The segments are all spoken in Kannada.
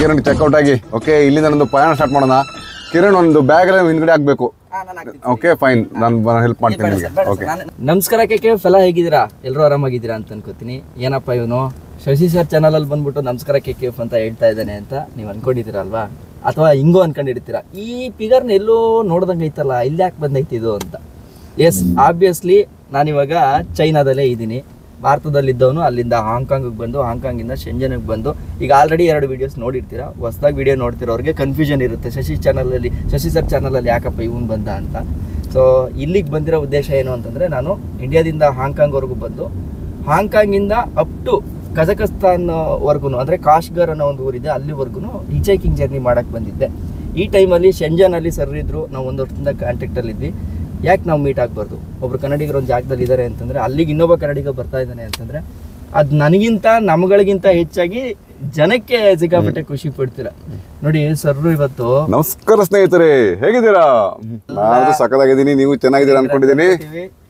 ಕಿರಣ್ ಚೆಕ್ಔಟ್ ಆಗಿ. ಓಕೆ, ಇಲ್ಲಿಂದ ನಂದು ಪ್ರಯಾಣ ಸ್ಟಾರ್ಟ್ ಮಾಡೋಣ. ಕಿರಣ್ ಒಂದು ಬ್ಯಾಗ್ ಎಲ್ಲ ಹಿಂದ್ಗಡೆ ಹಾಕ್ಬೇಕು. ಓಕೆ ಫೈನ್, ನಾನು ಹೆಲ್ಪ್ ಮಾಡ್ತೀನಿ ನಿಮಗೆ. ಓಕೆ, ನಮಸ್ಕಾರ KKF ಎಲ್ಲ ಹೇಗಿದ್ದೀರಾ? ಎಲ್ಲರೂ ಆರಾಮಾಗಿದ್ದೀರಾ ಅಂತ ಅನ್ಕೋತೀನಿ. ಏನಪ್ಪ ಇವನು ಶಶಿ ಸರ್ ಚಾನಲ್ ಅಲ್ಲಿ ಬಂದ್ಬಿಟ್ಟು ನಮಸ್ಕಾರ KKF ಅಂತ ಹೇಳ್ತಾ ಇದ್ದಾನೆ ಅಂತ ನೀವು ಅನ್ಕೊಂಡಿದ್ದೀರಲ್ವಾ, ಅಥವಾ ಹಿಂಗೋ ಅನ್ಕೊಂಡಿರ್ತೀರಾ. ಈ ಫಿಗರ್ನ ಎಲ್ಲೋ ನೋಡ್ದಂಗೆ ಐತಲ್ಲ, ಇಲ್ಲಿ ಯಾಕೆ ಬಂದೈತಿ ಇದು ಅಂತ. ಎಸ್, ಆಬ್ವಿಯಸ್ಲಿ ನಾನಿವಾಗ ಚೈನಾದಲ್ಲೇ ಇದ್ದೀನಿ. ಭಾರತದಲ್ಲಿದ್ದವನು ಅಲ್ಲಿಂದ ಹಾಂಗ್ಕಾಂಗಿಗೆ ಬಂದು, ಹಾಂಗ್ಕಾಂಗಿಂದ ಶೆಂಜನ್ಗೆ ಬಂದು, ಈಗ ಆಲ್ರೆಡಿ 2 ವೀಡಿಯೋಸ್ ನೋಡಿರ್ತೀರಾ. ಹೊಸದಾಗಿ ವೀಡಿಯೋ ನೋಡ್ತಿರೋರಿಗೆ ಕನ್ಫ್ಯೂಷನ್ ಇರುತ್ತೆ, ಶಶಿ ಸರ್ ಚಾನಲಲ್ಲಿ ಯಾಕಪ್ಪ ಇವನು ಬಂದ ಅಂತ. ಸೊ ಇಲ್ಲಿಗೆ ಬಂದಿರೋ ಉದ್ದೇಶ ಏನು ಅಂತಂದರೆ, ನಾನು ಇಂಡಿಯಾದಿಂದ ಹಾಂಗ್ಕಾಂಗ್ವರೆಗೂ ಬಂದು, ಹಾಂಗ್ಕಾಂಗಿಂದ ಅಪ್ ಟು ಕಜಕಸ್ತಾನ್ವರೆಗೂ, ಅಂದರೆ ಕಾಶ್ಗರ್ ಅನ್ನೋ ಒಂದು ಊರಿದೆ, ಅಲ್ಲಿವರೆಗೂ ಹಿಚೈಕಿಂಗ್ ಜರ್ನಿ ಮಾಡೋಕ್ಕೆ ಬಂದಿದ್ದೆ. ಈ ಟೈಮಲ್ಲಿ ಶೆಂಜನಲ್ಲಿ ಸರ್ ಇದ್ದರು, ನಾವು 1 ವರ್ಷದಿಂದ ಕಾಂಟ್ಯಾಕ್ಟಲ್ಲಿದ್ವಿ. ಯಾಕೆ ನಾವು ಮೀಟ್ ಆಗಬಾರ್ದು? ಒಬ್ರು ಕನ್ನಡಿಗರು ಒಂದು ಜಾಗದಲ್ಲಿ ಇದ್ದಾರೆ ಅಂತಂದರೆ, ಅಲ್ಲಿಗೆ ಇನ್ನೊಬ್ಬ ಕನ್ನಡಿಗ ಬರ್ತಾ ಇದ್ದಾನೆ ಅಂತಂದರೆ, ಅದು ನನಗಿಂತ ನಮ್ಗಳಿಗಿಂತ ಹೆಚ್ಚಾಗಿ ಜನಕ್ಕೆ ಸಿಕ್ಕಾಪಟ್ಟೆ ಖುಷಿ ಪಡ್ತೀರ. ನೋಡಿ ಸರ್, ಇವತ್ತು ನಮಸ್ಕಾರ ಸ್ನೇಹಿತರೆ, ಹೇಗಿದ್ದೀರಾ? ನಾನು ಸಖತ್ತಾಗಿದ್ದೀನಿ, ನೀವು ಚೆನ್ನಾಗಿದ್ದೀರಾ ಅನ್ಕೊಂಡಿದ್ದೀನಿ.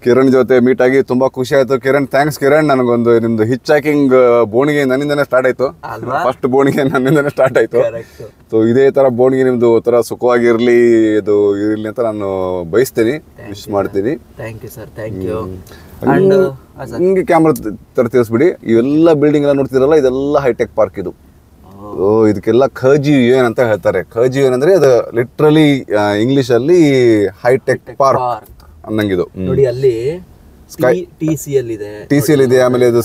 ಕಿರಣ್ ಜೊತೆ ಮೀಟ್ ಆಗಿ ತುಂಬಾ ಖುಷಿ ಆಯ್ತು. ಕಿರಣ್, ಥ್ಯಾಂಕ್ಸ್ ಕಿರಣ್. ನನಗೊಂದು ನಿಮ್ದು ಹಿಚ್ ಹಾಕಿಂಗ್ ಬೋಣಿಗೆ ನನ್ನಿಂದನೇ ಸ್ಟಾರ್ಟ್ ಆಯ್ತು. ಫಸ್ಟ್ ಬೋಣಿಗೆ ನನ್ನಿಂದನೇ ಸ್ಟಾರ್ಟ್ ಆಯ್ತು. ಸೊ ಇದೇ ತರ ಬೋಣಿಗೆ ನಿಮ್ದು ತರ ಸುಖವಾಗಿರ್ಲಿ, ಇದು ಇರ್ಲಿ ಅಂತ ನಾನು ಬಯಸ್ತೀನಿ, ವಿಶ್ ಮಾಡ್ತೀನಿ. Thank you sir, thank you. ಹಿಂಗೆ ಕ್ಯಾಮ್ರಾ ತರ ತಿಳಿಸ್ಬಿಡಿ. ಇವೆಲ್ಲ ಬಿಲ್ಡಿಂಗ್ ಎಲ್ಲ ನೋಡ್ತಿರಲ್ಲ, ಇದೆಲ್ಲ ಹೈಟೆಕ್ ಪಾರ್ಕ್ ಇದು. ಇದಕ್ಕೆಲ್ಲ ಖಜಿಯುಯನ್ ಅಂತ ಹೇಳ್ತಾರೆ. ಖಜಿಯುಯನ್ ಅಂದ್ರೆ ಅದು ಲಿಟ್ರಲಿ ಇಂಗ್ಲಿಷ್ ಅಲ್ಲಿ ಹೈಟೆಕ್ ಪಾರ್ಕ್ ಅನ್ನಂಗಿದು. ನೋಡಿ ಅಲ್ಲಿ TCL ಇದೆ, ಆಮೇಲೆ ಇದು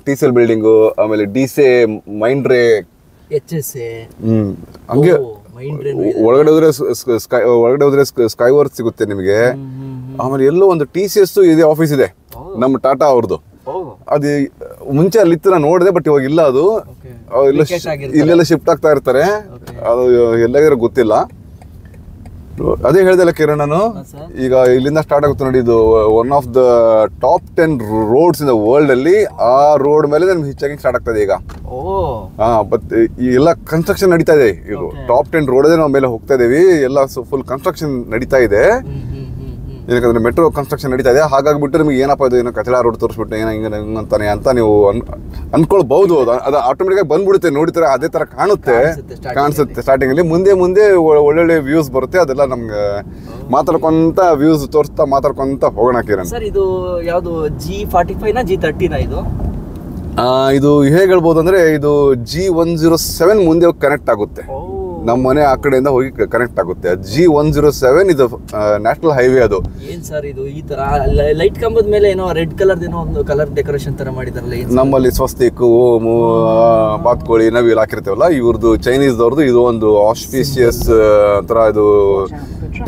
TCL ಬಿಲ್ಡಿಂಗು, ಆಮೇಲೆ ಡಿಸೆ, ಮೈಂಡ್ರೆ, HSA, ಹಂಗೆ ಒಳಗಡೆ ಹೋದ್ರೆ ಸ್ಕೈ ವರ್ಕ್ ಸಿಗುತ್ತೆ ನಿಮಗೆ. ಆಮೇಲೆ ಎಲ್ಲೋ ಒಂದು TCS ಇದೆ, ಆಫೀಸ್ ಇದೆ, ನಮ್ಮ ಟಾಟಾ ಅವ್ರದ್ದು. ಅದು ಮುಂಚೆ ಅಲ್ಲಿತ್ತು, ನಾನು ನೋಡಿದೆ, ಬಟ್ ಇವಾಗ ಇಲ್ಲ. ಅದು ಇಲ್ಲೆಲ್ಲ ಶಿಫ್ಟ್ ಆಗ್ತಾ ಇರ್ತಾರೆ. ಅದು ಎಲ್ಲಾಗಿರೋ ಗೊತ್ತಿಲ್ಲ. ಅದೇ ಹೇಳ್ದಲ್ಲ ಕಿರಣ್, ನಾನು ಈಗ ಇಲ್ಲಿಂದ ಸ್ಟಾರ್ಟ್ ಆಗುತ್ತೆ ನೋಡಿ. ಇದು one of the top 10 roads in the world ಅಲ್ಲಿ. ಆ ರೋಡ್ ಮೇಲೆ ನಮ್ಗೆ ಹೆಚ್ಚಾಗಿ ಸ್ಟಾರ್ಟ್ ಆಗ್ತದೆ ಈಗ. ಬಟ್ ಎಲ್ಲ ಕನ್ಸ್ಟ್ರಕ್ಷನ್ ನಡೀತಾ ಇದೆ. ಇದು ಟಾಪ್ 10 ರೋಡ್ ನಾವು ಮೇಲೆ ಹೋಗ್ತಾ ಇದೀವಿ. ಎಲ್ಲ ಫುಲ್ ಕನ್ಸ್ಟ್ರಕ್ಷನ್ ನಡೀತಾ ಇದೆ. ಏನಕ್ಕಂದ್ರೆ ಮೆಟ್ರೋ ಕನ್ಸ್ಟ್ರಕ್ಷನ್ ನಡೀತಾ ಇದೆ. ಹಾಗಾಗ್ಬಿಟ್ಟು ನಿಮ್ಗೆ ಏನಪ್ಪ ಇದು, ಏನೋ ಕಚಡ ರೋಡ್ ತೋರಿಸ್ಬಿಟ್ಟು ಏನೋ ಹಿಂಗಂತಾನೆ ಅಂತ ನೀವು ಅನ್ಕೊಳ್ಬಹುದು. ಅದು ಆಟೋಮೆಟಿಕ್ ಆಗಿ ಬಂದ್ಬಿಡುತ್ತೆ, ನೋಡಿದ್ರೆ ಅದೇ ತರ ಕಾಣಿಸುತ್ತೆ ಸ್ಟಾರ್ಟಿಂಗ್ ಅಲ್ಲಿ. ಮುಂದೆ ಒಳ್ಳೊಳ್ಳೆ ವ್ಯೂಸ್ ಬರುತ್ತೆ. ಅದೆಲ್ಲ ನಮ್ಗೆ ಮಾತಾಡ್ಕೊಂತ ವ್ಯೂಸ್ ತೋರಿಸ್ತಾ ಮಾತಾಡ್ಕೊಂತ ಹೋಗೋಣ ಕಿರಣ್. ಸರ್, ಇದು ಯಾವುದು G45 ನಾ G30 ಇದು? ಇದು ಹೇಗೆ ಹೇಳ್ಬೋದು ಅಂದ್ರೆ, ಇದು G107 ಮುಂದೆ ಹೋಗಿ ಕನೆಕ್ಟ್ ಆಗುತ್ತೆ. ನಮ್ಮ ಮನೆ ಆ ಕಡೆಯಿಂದ ಹೋಗಿ ಕನೆಕ್ಟ್ ಆಗುತ್ತೆ. G107 ಇದು ನ್ಯಾಷನಲ್ ಹೈವೇ. ಅದು ಏನ್ ಸರ್ ಇದು ಈ ತರ ಲೈಟ್ ಕಂಬದ ಮೇಲೆ ಏನೋ ರೆಡ್ ಕಲರ್ ಏನೋ ಒಂದು ಕಲರ್ ಡೆಕೋರೇಷನ್ ತರ ಮಾಡಿದಾರಲ್ಲ? ನಮ್ಮಲ್ಲಿ ಸ್ವಸ್ತಿಕ್, ಓಮು, ಬಾತ್ಕೋಳಿ ನಾವೆಲ್ಲ ಹಾಕಿರ್ತೇವಲ್ಲ, ಇವ್ರದ್ದು ಚೈನೀಸ್ ದವ್ರದ್ದು. ಇದು ಒಂದು ಆಸ್ಪಿಷಿಯಸ್ ತರ, ಇದು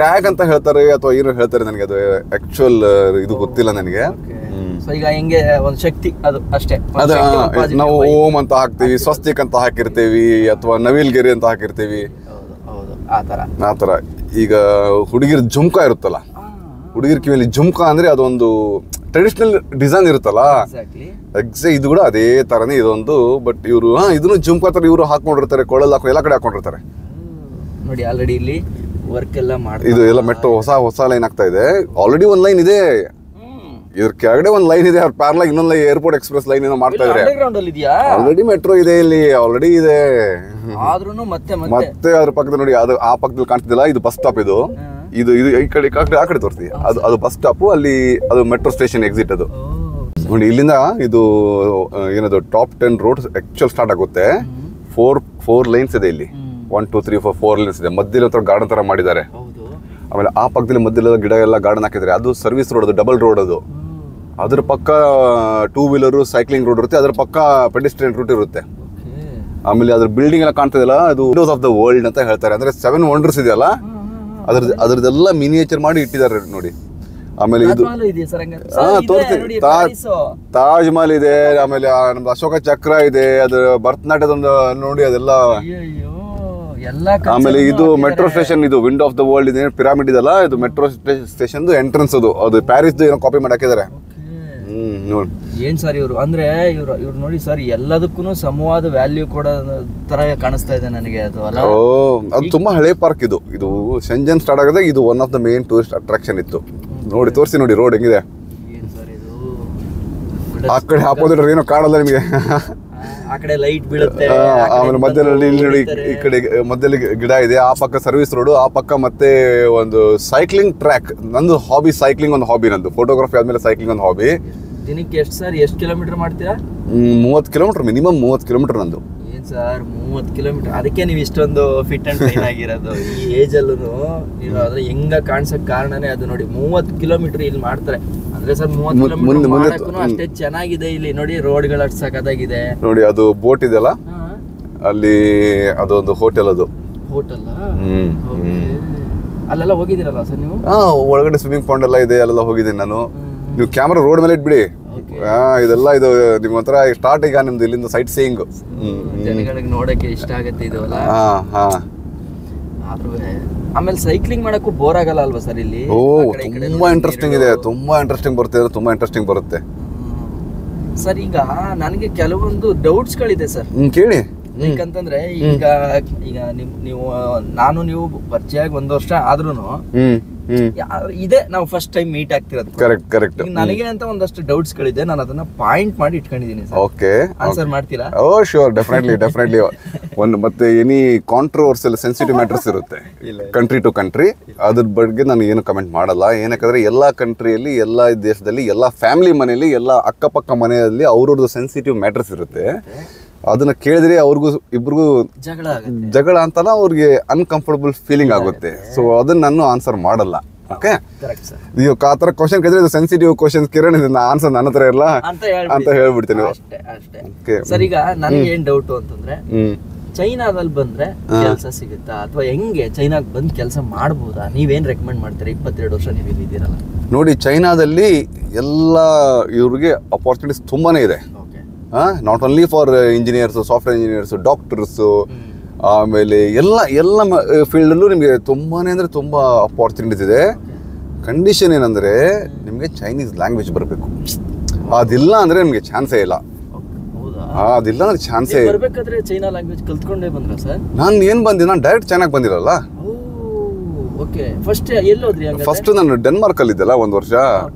ಟ್ಯಾಗ್ ಅಂತ ಹೇಳ್ತಾರೆ ಅಥವಾ ಏನು ಹೇಳ್ತಾರೆ, ನನಗೆ ಅದು ಆಕ್ಚುಯಲ್ ಇದು ಗೊತ್ತಿಲ್ಲ ನನಗೆ. ಈಗ ಹಿಂಗೆ ಒಂದು ಶಕ್ತಿ, ಅದು ಅಷ್ಟೇ. ನಾವು ಓಂ ಅಂತ ಹಾಕ್ತಿವಿ, ಸ್ವಸ್ತಿಕ್ ಅಂತ ಹಾಕಿರ್ತೀವಿ, ಅಥವಾ ನವಿಲ್ಗೆರೆ ಅಂತ ಹಾಕಿರ್ತೀವಿ, ಆತರ. ಈಗ ಹುಡುಗಿರ್ ಜುಮ್ಕಾ ಇರುತ್ತಲ್ಲ, ಹುಡುಗಿರ್ ಕಿವಿಯಲ್ಲಿ ಜುಮ್ಕಾ ಅಂದ್ರೆ ಅದೊಂದು ಟ್ರೆಡಿಷನಲ್ ಡಿಸೈನ್ ಇರುತ್ತಲ್ಲ, ಎಕ್ಸಾಕ್ಟ್ ಇದು ಕೂಡ ಅದೇ ತರನೇ ಇದೊಂದು. ಬಟ್ ಇವರು ಇದನ್ನು ಜುಮ್ಕಾ ತರ ಇವರು ಹಾಕೊಂಡಿರ್ತಾರೆ, ಕೊಳಲ್ ಹಾಕಿ ಎಲ್ಲ ಕಡೆ ಹಾಕೊಂಡಿರ್ತಾರೆ. ನೋಡಿ ಆಲ್ರೆಡಿ ಇಲ್ಲಿ ವರ್ಕ್ ಎಲ್ಲ ಮಾಡಿ, ಇದು ಎಲ್ಲ ಮೆಟ್ರೋ ಹೊಸ ಲೈನ್ ಆಗ್ತಾ ಇದೆ. ಆಲ್ರೆಡಿ ಒಂದ್ ಲೈನ್ ಇದೆ, ಇದ್ರ ಕೆಳಗಡೆ ಒಂದ್ ಲೈನ್ ಇದೆ. ಅವ್ರ ಪ್ಯಾರಲ್ ಇನ್ನೊಂದು ಏರ್ಪೋರ್ಟ್ ಎಕ್ಸ್ಪ್ರೆಸ್ ಲೈನ್ ಏನೋ ಮಾಡ್ತಾ ಇದ್ದಾರೆ. ಆಲ್ರೆಡಿ ಮೆಟ್ರೋ ಇದೆ ಇಲ್ಲಿ, ಆಲ್ರೆಡಿ ಇದೆ. ಮತ್ತೆ ಅದ್ರ ಪಕ್ಕದಲ್ಲಿ ನೋಡಿ, ಅದು ಆ ಪಕ್ಕದಲ್ಲಿ ಕಾಣ್ತಿದ್ದಿಲ್ಲ, ಇದು ಬಸ್ ಸ್ಟಾಪ್. ಇದು ಈ ಕಡೆ ಆ ಕಡೆ ತೋರಿಸ್ತೀವಿ, ಅದು ಬಸ್ ಸ್ಟಾಪ್. ಅಲ್ಲಿ ಅದು ಮೆಟ್ರೋ ಸ್ಟೇಷನ್ ಎಕ್ಸಿಟ್. ಅದು ನೋಡಿ, ಇಲ್ಲಿಂದ ಇದು ಏನದು ಟಾಪ್ 10 ರೋಡ್ ಆಕ್ಚುಲ್ ಸ್ಟಾರ್ಟ್ ಆಗುತ್ತೆ. 4 ಲೈನ್ಸ್ ಇದೆ ಇಲ್ಲಿ. 1 2 3 4 ಲೈನ್ಸ್ ಇದೆ. ಮಧ್ಯದಲ್ಲಿ ಒಂಥರ ಗಾರ್ಡನ್ ತರ ಮಾಡಿದ್ದಾರೆ. ಆಮೇಲೆ ಆ ಪಕ್ಕದಲ್ಲಿ ಮಧ್ಯದಲ್ಲಿ ಗಿಡ ಎಲ್ಲ ಗಾರ್ಡನ್ ಹಾಕಿದ್ದಾರೆ. ಅದು ಸರ್ವಿಸ್ ರೋಡ್, ಅದು ಡಬಲ್ ರೋಡ್. ಅದು ಅದ್ರ ಪಕ್ಕ 2 ವೀಲರ್ ಸೈಕ್ಲಿಂಗ್ ರೋಡ್ ಇರುತ್ತೆ, ಅದ್ರ ಪಕ್ಕ ಪೆಡೆಸ್ಟ್ರಿಯನ್ ರೂಟ್ ಇರುತ್ತೆ. ಆಮೇಲೆ ಅದ್ರ ಬಿಲ್ಡಿಂಗ್ ಎಲ್ಲ ಕಾಣ್ತದಲ್ಲ, ಅದು ವಿಂಡೋಸ್ ಆಫ್ ದ ವರ್ಲ್ಡ್ ಅಂತ ಹೇಳ್ತಾರೆ. ಅಂದ್ರೆ 7 ವಂಡರ್ಸ್ ಇದೆಯಲ್ಲ, ಅದ್ರದ್ದೆಲ್ಲ ಮಿನಿಯೇಚರ್ ಮಾಡಿ ಇಟ್ಟಿದ್ದಾರೆ ನೋಡಿ. ಆಮೇಲೆ ಇದು ತೋರಿಸ್ತೀವಿ, ತಾಜ್ ಮಹಲ್ ಇದೆ. ಆಮೇಲೆ ನಮ್ದು ಅಶೋಕ ಚಕ್ರ ಇದೆ, ಅದು ಭರತನಾಟ್ಯದೊಂದು ನೋಡಿ, ಅದೆಲ್ಲ. ಆಮೇಲೆ ಇದು ಮೆಟ್ರೋ ಸ್ಟೇಷನ್, ಇದು ವಿಂಡೋ ಆಫ್ ದ ವರ್ಲ್ಡ್ ಇದೆ. ಪಿರಾಮಿಡ್ ಇದೆಲ್ಲ, ಇದು ಮೆಟ್ರೋ ಸ್ಟೇಷನ್ ಎಂಟ್ರೆನ್ಸ್. ಅದು ಪ್ಯಾರಿಸ್ ಏನೋ ಕಾಪಿ ಮಾಡಿ ಹಾಕಿದ್ದಾರೆ. ಏನ್ ಸರ್ ಇವರು, ಅಂದ್ರೆ ಇವ್ರು ನೋಡಿ ಸರ್, ಎಲ್ಲದಕ್ಕೂ ಸಮವಾದ ವ್ಯಾಲ್ಯೂ ಕೊಡೋ ತರ ಕಾಣಿಸ್ತಾ ಇದೆ ನನಗೆ. ಅದು ಅದು ತುಂಬಾ ಹಳೆ ಪಾರ್ಕ್. ಇದು ಶೆಂಜನ್ ಸ್ಟಾರ್ಟ್ ಆಗಿದೆ. ಇದು one of the main tourist attraction ಇತ್ತು. ನೋಡಿ ತೋರಿಸಿ, ನೋಡಿ ರೋಡ್ ಹೆಂಗಿದೆ. ಆ ಕಡೆ ಆಪೋಸಿಟ್ ಏನೋ ಕಾಣಲ್ಲ ನಿಮಗೆ. ಆ ಕಡೆ ಲೈಟ್ ಬೀಳುತ್ತೆ, ಆಮೇಲೆ ಮಧ್ಯದಲ್ಲಿ ಇಲ್ಲಿ ನೋಡಿ, ಈ ಕಡೆ ಮಧ್ಯದಲ್ಲಿ ಗಿಡ ಇದೆ, ಆ ಪಕ್ಕ ಸರ್ವಿಸ್ ರೋಡ್, ಆ ಪಕ್ಕ ಮತ್ತೆ ಒಂದು ಸೈಕ್ಲಿಂಗ್ ಟ್ರ್ಯಾಕ್. ನಂದು ಹಾಬಿ ಸೈಕ್ಲಿಂಗ್, ಒಂದು ಹಾಬಿ ನಂದು. ಫೋಟೋಗ್ರಫಿ ಆದ್ಮೇಲೆ ಸೈಕ್ಲಿಂಗ್ ಒಂದು ಹಾಬಿ. ದಿನಕ್ಕೆ ಎಷ್ಟು ಸರ್, ಎಷ್ಟು ಕಿಲೋಮೀಟರ್ ಮಾಡ್ತೀರಾ? 30 ಕಿಲೋಮೀಟರ್, ಮಿನಿಮಮ್ 30 ಕಿಲೋಮೀಟರ್ ನಂದು. ಏನ್ ಸರ್ 30 ಕಿಲೋಮೀಟರ್? ಅದಕ್ಕೆ ನೀವು ಇಷ್ಟೊಂದು ಫಿಟ್ ಅಂಡ್ ಫೈನ್ ಆಗಿರೋದು. ಈ ಏಜ್ ಅಲ್ಲೂ ನೀವು ಅದ್ರ ಹೆಂಗ ಕಾಣಿಸಕ್ ಕಾರಣನೇ ಅದು. ನೋಡಿ 30 ಕಿಲೋಮೀಟರ್ ಇಲ್ಲಿ ಮಾಡ್ತಾರೆ ಅಂದ್ರೆ ಸರ್, 30 ಕಿಲೋಮೀಟರ್ ಅಷ್ಟೇ ಚೆನ್ನಾಗಿದೆ. ಇಲ್ಲಿ ನೋಡಿ ರೋಡ್ಗಳು ಅಷ್ಟು ಸಖತ್ತಾಗಿದೆ ನೋಡಿ. ಅದು ಬೋಟ್ ಇದೆಯಲ್ಲ ಅಲ್ಲಿ, ಅದೊಂದು ಹೋಟೆಲ್. ಅದು ಹೋಟೆಲ್ ಅಲ್ಲೆಲ್ಲ ಹೋಗಿದ್ದೀರಲ್ಲ ಸರ್ ನೀವು? ಒಳಗಡೆ ಸ್ವಿಮ್ಮಿಂಗ್ ಪಾಂಡ್ ಎಲ್ಲ ಇದೆ, ಅಲ್ಲೆಲ್ಲ ಹೋಗಿದ್ದೀನಿ ನಾನು. ನೀವು ಕ್ಯಾಮ್ರಾ ರೋಡ್ ಮೇಲೆ ಇಟ್ಬಿಡಿ, ಇದೆಲ್ಲ ಇದು ನಿಮ್ಗೆ ಒಂಥರ ಸ್ಟಾರ್ಟ್. ಈಗ ನಿಮ್ದು ಇಲ್ಲಿಂದ ಸೈಟ್ ಸೀಯಿಂಗ್ ಜನಗಳಿಗೆ ನೋಡಕ್ಕೆ ಇಷ್ಟ ಆಗತ್ತೆ ಇದು ಅಲ್ಲ. ಆಮೇಲೆ ಸೈಕ್ಲಿಂಗ್ ಮಾಡಕ್ಕೂ ಬೋರ್ ಆಗಲ್ಲ ಅಲ್ವಾ ಸರ್ ಇಲ್ಲಿ? ತುಂಬಾ ಇಂಟ್ರೆಸ್ಟಿಂಗ್ ಇದೆ, ತುಂಬಾ ಇಂಟ್ರೆಸ್ಟಿಂಗ್ ಬರುತ್ತೆ, ತುಂಬಾ ಇಂಟ್ರೆಸ್ಟಿಂಗ್ ಬರುತ್ತೆ ಸರ್. ಈಗ ನನಗೆ ಕೆಲವೊಂದು ಡೌಟ್ಸ್ ಗಳಿದೆ ಸರ್, ಕೇಳಿ. ಯಾಕಂತಂದ್ರೆ ಈಗ ಈಗ ನೀವು ಪರಿಚಯ ಆಗಿ 1 ವರ್ಷ ಆದ್ರೂನು ಇದೆ, ನಾವು ಫಸ್ಟ್ ಟೈಮ್ ಮೀಟ್ ಆಗ್ತಿರೋದು. Correct correct. ನನಗೆ ಅಂತ ಒಂದಷ್ಟು ಡೌಟ್ಸ್ ಗಳಿದೆ, ನಾನು ಅದನ್ನ ಪಾಯಿಂಟ್ ಮಾಡಿ ಇಟ್ಕೊಂಡಿದ್ದೀನಿ ಸರ್. ಓಕೆ, ಆನ್ಸರ್ ಮಾಡ್ತೀರಾ? ಓ ಶ್ಯೂರ್, ಡೆಫಿನೆಟ್ಲಿ. ಒಂದು ಮತ್ತೆ ಎನಿ ಕಾಂಟ್ರವರ್ಸಿಯಲ್ ಸೆನ್ಸಿಟಿವ್ ಮ್ಯಾಟರ್ಸ್ ಇರುತ್ತೆ ಕಂಟ್ರಿ ಟು ಕಂಟ್ರಿ, ಅದ್ರ ಬಗ್ಗೆ ನಾನು ಏನು ಕಮೆಂಟ್ ಮಾಡಲ್ಲ. ಏನಕ್ಕಂದ್ರೆ ಎಲ್ಲಾ ಕಂಟ್ರಿಯಲ್ಲಿ, ಎಲ್ಲಾ ದೇಶದಲ್ಲಿ, ಎಲ್ಲಾ ಫ್ಯಾಮಿಲಿ ಮನೆಯಲ್ಲಿ, ಎಲ್ಲಾ ಅಕ್ಕಪಕ್ಕ ಮನೆಯಲ್ಲಿ ಅವ್ರವ್ರದ್ದು ಸೆನ್ಸಿಟಿವ್ ಮ್ಯಾಟರ್ಸ್ ಇರುತ್ತೆ. ಅದನ್ನ ಕೇಳಿದ್ರೆ ಅವ್ರಿಗೂ ಇಬ್ರಿಗೂ ಜಗಳ ಅಂತಲ್ಲ, ಅವ್ರಿಗೆ ಅನ್ಕಂಫರ್ಟಬಲ್ ಫೀಲಿಂಗ್ ಆಗುತ್ತೆ. ಸೊ ಅದನ್ನ ನಾನು ಆನ್ಸರ್ ಮಾಡಲ್ಲ. ಓಕೆ, ನೀವು ಆ ಥರ ಕ್ವಶನ್ ಕೇಳಿದ್ರೆ ಸೆನ್ಸಿಟಿವ್ ಕ್ವಶನ್ಸ್ ಕಿರಣ್, ಇದನ್ನ ಆನ್ಸರ್ ನನ್ನ ಹತ್ರ ಇಲ್ಲ ಅಂತ ಹೇಳ್ಬಿಡ್ತೀನಿ. ಸರ್ ಈಗ ನನಗೆ ಏನ್ ಡೌಟ್ ಅಂತಂದ್ರೆ, ಚೈನಾದಲ್ಲಿ ಬಂದ್ರೆ ಕೆಲಸ ಸಿಗುತ್ತಾ ಅಥವಾ ಹೆಂಗೆ? ಚೈನಾಗ್ ಬಂದ್ ಕೆಲಸ ಮಾಡ್ಬೋದಾ? ನೀವೇನ್ ರೆಕಮೆಂಡ್ ಮಾಡ್ತೀರಾ? 22 ವರ್ಷ ನೀವು ಇಲ್ಲಿದ್ದೀರಲ್ಲ. ನೋಡಿ, ಚೈನಾದಲ್ಲಿ ಎಲ್ಲ ಇವ್ರಿಗೆ ಅಪಾರ್ಚುನಿಟೀಸ್ ತುಂಬಾನೇ ಇದೆ. Not only for engineers, software engineers, doctors, ಆಮೇಲೆ ಎಲ್ಲ ಫೀಲ್ಡಲ್ಲೂ ನಿಮಗೆ ತುಂಬಾನೇ ಅಂದರೆ ತುಂಬ ಅಪಾರ್ಚುನಿಟೀಸ್ ಇದೆ. ಕಂಡೀಷನ್ ಏನಂದರೆ ನಿಮಗೆ ಚೈನೀಸ್ ಲ್ಯಾಂಗ್ವೇಜ್ ಬರಬೇಕು. ಅದಿಲ್ಲ ಅಂದರೆ ನಿಮಗೆ ಚಾನ್ಸೇ ಇಲ್ಲ. ಅದಿಲ್ಲ ಅಂದ್ರೆ ಚಾನ್ಸೇ ಇಲ್ಲ. ಬರ್ಬೇಕಾದ್ರೆ ಚೈನಾ ಲ್ಯಾಂಗ್ವೇಜ್ ಕಲ್ತ್ಕೊಂಡೇ ಬಂದ್ರ ಸರ್? ನಾನು ಏನು ಬಂದಿಲ್ಲ, ನಾನು ಡೈರೆಕ್ಟ್ ಚೈನಾಗ್ ಬಂದಿರಲ್ಲ. ಓಕೆ, ಫಸ್ಟ್ ಎಲ್ಲಿ ಹೋದ್ರಿ? ಫಸ್ಟ್ ನಾನು ಡೆನ್ಮಾರ್ಕ್ ಅಲ್ಲಿ ಇದ್ದಲ್ಲ 1 ವರ್ಷ.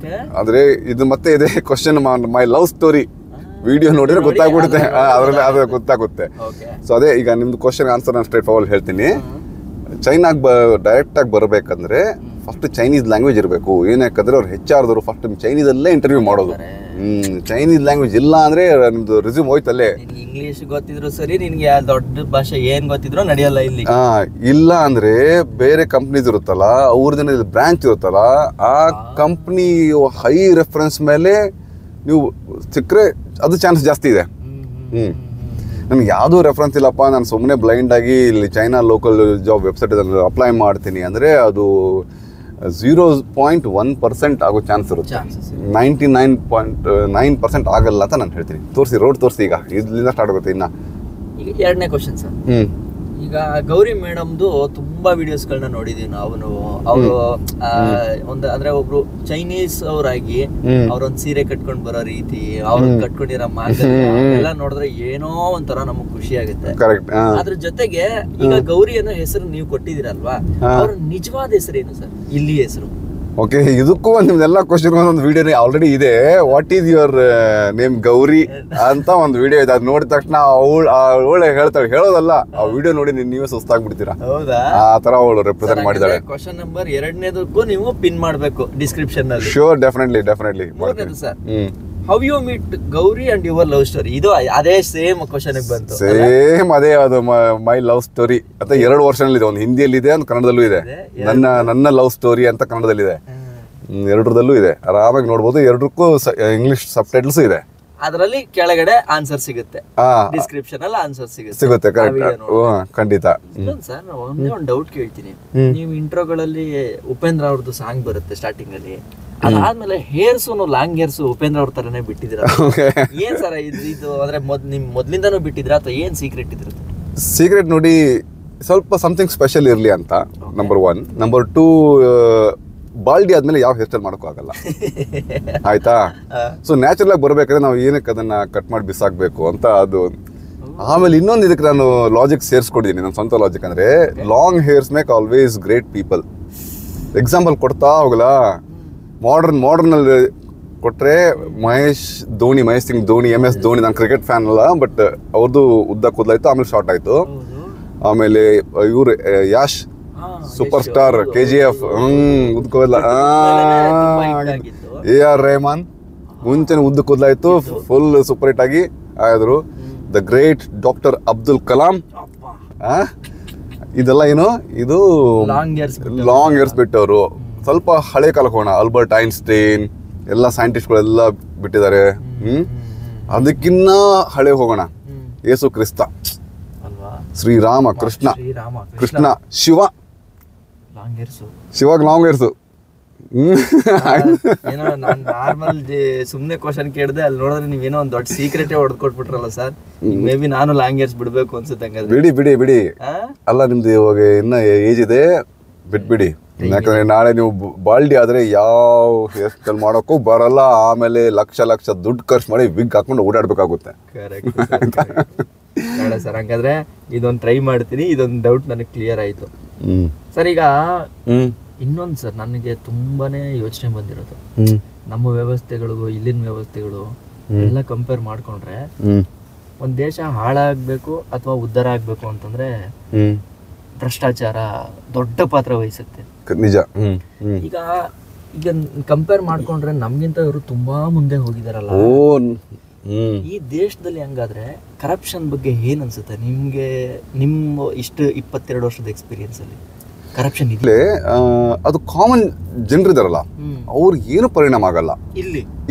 ಆದ್ರೆ ಇದು ಮತ್ತೆ ಇದೆ question, my love story video ನೋಡಿದ್ರೆ ಗೊತ್ತಾಗ್ಬಿಡುತ್ತೆ, ಅದ್ರಲ್ಲಿ ಅದು ಗೊತ್ತಾಗುತ್ತೆ. ಸೊ ಅದೇ ಈಗ ನಿಮ್ದು ಕ್ವಶನ್ ಆನ್ಸರ್ ನಾನು ಸ್ಟ್ರೈಟ್ ಫಾರ್ವರ್ಡ್ ಹೇಳ್ತೀನಿ. ಚೈನಾಗ್ ಡೈರೆಕ್ಟ್ ಆಗಿ ಬರಬೇಕಂದ್ರೆ ಫಸ್ಟ್ ಚೈನೀಸ್ ಲ್ಯಾಂಗ್ವೇಜ್ ಇರಬೇಕು. ಏನಕ್ಕಂದ್ರೆ ಅವ್ರು HR ಫಸ್ಟ್ ಚೈನೀಸಲ್ಲೇ ಇಂಟರ್ವ್ಯೂ ಮಾಡೋದು. ಚೈನೀಸ್ ಲ್ಯಾಂಗ್ವೇಜ್ ಇಲ್ಲ ಅಂದ್ರೆ ನಿಮ್ದು ರಿಸ್ಯೂಮ್ ಹೋಯ್ತಲ್ಲೇ. ಇಂಗ್ಲಿಷ್ ಗೊತ್ತಿದ್ರು ಸರಿ, ನಿನ್ಗೆ ದೊಡ್ಡ ಭಾಷೆ ಏನ್ ಗೊತ್ತಿದ್ರು ನಡೆಯಲ್ಲ ಇಲ್ಲಿ. ಇಲ್ಲ ಅಂದ್ರೆ ಬೇರೆ ಕಂಪ್ನೀಸ್ ಇರುತ್ತಲ್ಲ, ಅವ್ರದ್ದು ಬ್ರಾಂಚ್ ಇರುತ್ತಲ್ಲ, ಆ ಕಂಪ್ನಿ ಹೈ ರೆಫರೆನ್ಸ್ ಮೇಲೆ ನೀವು ಸಿಕ್ಕರೆ ಅದು ಚಾನ್ಸ್ ಜಾಸ್ತಿ ಇದೆ. ನನ್ಗೆ ಯಾವುದೂ ರೆಫರೆನ್ಸ್ ಇಲ್ಲಪ್ಪ, ನಾನು ಸುಮ್ಮನೆ ಬ್ಲೈಂಡ್ ಆಗಿ ಇಲ್ಲಿ China local job website apply ಮಾಡ್ತೀನಿ ಅಂದರೆ ಅದು 0.1% ಆಗೋ ಚಾನ್ಸ್ ಇರುತ್ತೆ. 99.9% ಆಗಲ್ಲ ಅಂತ ನಾನು ಹೇಳ್ತೀನಿ. ತೋರಿಸಿ, ರೋಡ್ ತೋರಿಸಿ. ಈಗ ಇಲ್ಲಿಂದ ಸ್ಟಾರ್ಟ್ ಆಗುತ್ತೆ. ಇನ್ನ ಈಗ 2ನೇ ಕ್ವಶನ್ ಸರ್. ಈಗ ಗೌರಿ ಮೇಡಮ್ದು ತುಂಬಾ ವಿಡಿಯೋಸ್ಗಳನ್ನ ನೋಡಿದೀವಿ ನಾವು. ಅವರು ಅಂದ್ರೆ ಒಬ್ರು ಚೈನೀಸ್ ಅವರಾಗಿ ಅವ್ರೊಂದ್ ಸೀರೆ ಕಟ್ಕೊಂಡ್ ಬರೋ ರೀತಿ, ಅವ್ರ ಕಟ್ಕೊಂಡಿರೋ ಎಲ್ಲ ನೋಡಿದ್ರೆ ಏನೋ ಒಂಥರ ನಮಗ್ ಖುಷಿ ಆಗುತ್ತೆ. ಅದ್ರ ಜೊತೆಗೆ ಈಗ ಗೌರಿ ಅನ್ನೋ ಹೆಸರು ನೀವು ಕೊಟ್ಟಿದ್ದೀರಲ್ವಾ, ಅವ್ರ ನಿಜವಾದ ಹೆಸರೇನು ಸರ್? ಇಲ್ಲಿ ಹೆಸರು? ಓಕೆ, ಇದಕ್ಕೂ ನಿಮ್ದೆಲ್ಲ ಕ್ವಶನ್ ಒಂದು ವಿಡಿಯೋ ಆಲ್ರೆಡಿ ಇದೆ. What is your name Gauri ಅಂತ ಒಂದು ವಿಡಿಯೋ ಇದೆ. ಅದು ನೋಡಿದ ತಕ್ಷಣ ಅವಳು ಹೇಳ್ತಾಳೆ, ಹೇಳೋದಲ್ಲ, ಆ ವಿಡಿಯೋ ನೋಡಿ ನೀವೇ ಸುಸ್ತಾಗ್ಬಿಡ್ತೀರಾ. ಹೌದಾ? ಆ ತರ ಅವಳು ರೆಪ್ರೆಸೆಂಟ್ ಮಾಡಿದಾಳೆ. ಕ್ವಶನ್ ನಂಬರ್ 2ನೇದಕ್ಕೂ ನೀವು ಪಿನ್ ಮಾಡ್ಬೇಕು ಡಿಸ್ಕ್ರಿಪ್ಷನ್ ನಲ್ಲಿ. Sure, definitely. 3ನೇದು sir, how you meet Gauri and your love story. ಇದು ಅದೇ ಸೇಮ್ ಕ್ವಶನ್ ಬಂತು. ಸೇಮ್ ಅದೇ, ಅದು ಮೈ ಲವ್ ಸ್ಟೋರಿ ಅಂತ 2 ವರ್ಷನಲ್ಲಿದೆ. ಒಂದು ಹಿಂದಿಯಲ್ಲಿ ಇದೆ, ಒಂದು ಕನ್ನಡದಲ್ಲೂ ಇದೆ. ನನ್ನ ಲವ್ ಸ್ಟೋರಿ ಅಂತ ಕನ್ನಡದಲ್ಲಿದೆ, 2ರದಲ್ಲೂ ಇದೆ. ಆರಾಮಾಗಿ ನೋಡ್ಬೋದು. 2ಕ್ಕೂ ಇಂಗ್ಲಿಷ್ ಸಬ್ ಟೈಟಲ್ಸ್ ಇದೆ. ಅದರಲ್ಲಿ ಕೆಳಗಡೆ ಆನ್ಸರ್ ಸಿಗುತ್ತೆ, ಡಿಸ್ಕ್ರಿಪ್ಷನ್ ಅಲ್ಲಿ ಆನ್ಸರ್ ಸಿಗುತ್ತೆ. ಕರೆಕ್ಟ್, ಖಂಡಿತ. ಸರ್, ಒಂದೇ ಒಂದು ಡೌಟ್ ಕೇಳ್ತೀನಿ. ನೀವು ಇಂಟ್ರೋಗಳಲ್ಲಿ ಉಪೇಂದ್ರ ಅವ್ರದ್ದು ಸಾಂಗ್ ಬರುತ್ತೆ ಸ್ಟಾರ್ಟಿಂಗ್ ಅಲ್ಲಿ, ಅದಾದ್ಮೇಲೆ ಹೇರ್ಸು ಲಾಂಗ್ ಹೇರ್ಸು ಉಪೇಂದ್ರ ಅವ್ರ ತರನೇ ಬಿಟ್ಟಿದ್ರ. ಏನ್ ಸರ್ ಇದು? ಅಂದ್ರೆ ನಿಮ್ ಮೊದ್ಲಿಂದಾನು ಬಿಟ್ಟಿದ್ರ ಅಥವಾ ಏನ್ ಸೀಕ್ರೆಟ್ ಇದ್ರ? ಸೀಕ್ರೆಟ್ ನೋಡಿ, ಸ್ವಲ್ಪ ಸಮಥಿಂಗ್ ಸ್ಪೆಷಲ್ ಇರ್ಲಿ ಅಂತ, ನಂಬರ್ 1. ನಂಬರ್ 2, ಬಾಲ್ಡಿ ಆದ್ಮೇಲೆ ಯಾವ ಹೇರ್ ಸ್ಟೈಲ್ ಮಾಡೋಕ್ಕೂ ಆಗಲ್ಲ, ಆಯ್ತಾ? ಸೊ ನ್ಯಾಚುರಲ್ ಆಗಿ ಬರ್ಬೇಕಾದ್ರೆ ನಾವು ಏನಕ್ಕೆ ಅದನ್ನ ಕಟ್ ಮಾಡಿ ಬಿಸಾಕ್ಬೇಕು ಅಂತ ಅದು. ಆಮೇಲೆ ಇನ್ನೊಂದು ಇದಕ್ಕೆ ನಾನು ಲಾಜಿಕ್ ಸೇರಿಸ್ಕೊಡಿದ್ದೀನಿ, ನನ್ನ ಸ್ವಂತ ಲಾಜಿಕ್. ಅಂದ್ರೆ long hairs make always great people. Example ಕೊಡ್ತಾ ಹೋಗಲ್ಲ. ಮಾಡರ್ನ್ ಅಲ್ಲಿ ಕೊಟ್ರೆ ಮಹೇಶ್ ಸಿಂಗ್ ಧೋನಿ MS ಧೋನಿ, ನಾನು ಕ್ರಿಕೆಟ್ ಫ್ಯಾನ್ ಅಲ್ಲ, ಬಟ್ ಅವ್ರದ್ದು ಉದ್ದ ಕೂದಲಾಯ್ತು, ಆಮೇಲೆ ಶಾರ್ಟ್ ಆಯ್ತು. ಆಮೇಲೆ ಇವ್ರು ಯಾಶ್ ಸೂಪರ್ ಸ್ಟಾರ್ KGF, ಉದ್ದ ಕೂದಲ. AR ರೆಹಮಾನ್ ಮುಂಚೆನೆ ಉದ್ದ ಕೂದಲಾಯ್ತು, ಫುಲ್ ಸೂಪರ್ ಹಿಟ್ ಆಗಿ ಆದ್ರು. The great doctor Abdul Kalam, ಇದೆಲ್ಲ ಏನು, ಇದು ಲಾಂಗ್ ಇಯರ್ಸ್ ಬಿಟ್ಟವರು. ಸ್ವಲ್ಪ ಹಳೆ ಕಾಲಕ್ಕೆ ಹೋಗೋಣ, ಆಲ್ಬರ್ಟ್ ಐನ್ಸ್ಟೈನ್ ಎಲ್ಲ ಸೈಂಟಿಸ್ಟ್ಗಳೆಲ್ಲ ಬಿಟ್ಟಿದ್ದಾರೆ. ಅದಕ್ಕಿನ್ನ ಹಳೆ ಹೋಗೋಣ, ಯೇಸು ಕ್ರಿಸ್ತ, ಶ್ರೀರಾಮ, ಕೃಷ್ಣ, ಶಿವಾಗ ಲಾಂಗ್ ಇಯರ್ಸು. ಏನೋ ನಾನು ನಾರ್ಮಲ್ ಸುಮ್ನೆ ಕ್ವಶನ್ ಕೇಳಿದೆ, ಅಲ್ಲಿ ನೋಡಿದ್ರೆ ನೀವೇನೋ ಒಂದು ದೊಡ್ಡ ಸೀಕ್ರೆಟೇ ಹೊಡೆದ್ಕೊಟ್ಬಿಟ್ರಲ್ಲ ಸರ್. ಮೇ ಬಿ ನಾನು ಲಾಂಗ್ ಇಯರ್ಸ್ ಬಿಡ್ಬೇಕು ಅನ್ಸುತ್ತೆ. ಬಿಡಿ ಅಲ್ಲ, ನಿಮ್ದು ಇವಾಗ ಇನ್ನ ಏಜ್ ಇದೆ, ಬಿಟ್ಬಿಡಿ. ಯಾಕಂದ್ರೆ ನಾಳೆ ನೀವು ಬಾಲ್ಡಿ ಆದ್ರೆ ಯಾವ ಹೇರ್ ಸ್ಟೈಲ್ ಮಾಡೋಕ್ಕೂ ಬರಲ್ಲ. ಆಮೇಲೆ ಲಕ್ಷ ದುಡ್ಡು ಖರ್ಚು ಮಾಡಿ ವಿಗ್ ಹಾಕೊಂಡು ಓಡಾಡ್ಬೇಕಾಗುತ್ತೆ. ಸರ್ ಹಂಗಾದ್ರೆ ಇದೊಂದು ಟ್ರೈ ಮಾಡ್ತೀನಿ. ಇದೊಂದು ಡೌಟ್ ನನಗೆ ಕ್ಲಿಯರ್ ಆಯ್ತು ಸರ್. ಈಗ ಇನ್ನೊಂದು ಸರ್, ನನಗೆ ತುಂಬಾನೇ ಯೋಚನೆ ಬಂದಿರೋದು, ನಮ್ಮ ವ್ಯವಸ್ಥೆಗಳು ಇಲ್ಲಿನ ವ್ಯವಸ್ಥೆಗಳು ಎಲ್ಲ ಕಂಪೇರ್ ಮಾಡ್ಕೊಂಡ್ರೆ ಒಂದ್ ದೇಶ ಹಾಳಾಗ್ಬೇಕು ಅಥವಾ ಉದ್ಧಾರ ಆಗ್ಬೇಕು ಅಂತಂದ್ರೆ ಭ್ರಷ್ಟಾಚಾರ ದೊಡ್ಡ ಪಾತ್ರ ವಹಿಸುತ್ತೆ. ನಿಜ. ಈಗ ಕಂಪೇರ್ ಮಾಡ್ಕೊಂಡ್ರೆ ನಮ್ಗಿಂತ ಇವರು ತುಂಬಾ ಮುಂದೆ ಹೋಗಿದಾರಲ್ಲ. ಈ ದೇಶದಲ್ಲಿ ಹಂಗಾದ್ರೆ ಕರಪ್ಷನ್ ಬಗ್ಗೆ ಏನ್ ಅನ್ಸುತ್ತೆ ನಿಮ್ಗೆ? ನಿಮ್ಮ 22 ವರ್ಷದ ಎಕ್ಸ್ಪೀರಿಯನ್ಸ್ ಅಲ್ಲಿ ಕರಪ್ಷನ್ ಇದೆ, ಅದು ಕಾಮನ್ ಜನರು ಇದಾರಲ್ಲ, ಅವ್ರಿಗೆ ಏನು ಪರಿಣಾಮ ಆಗಲ್ಲ.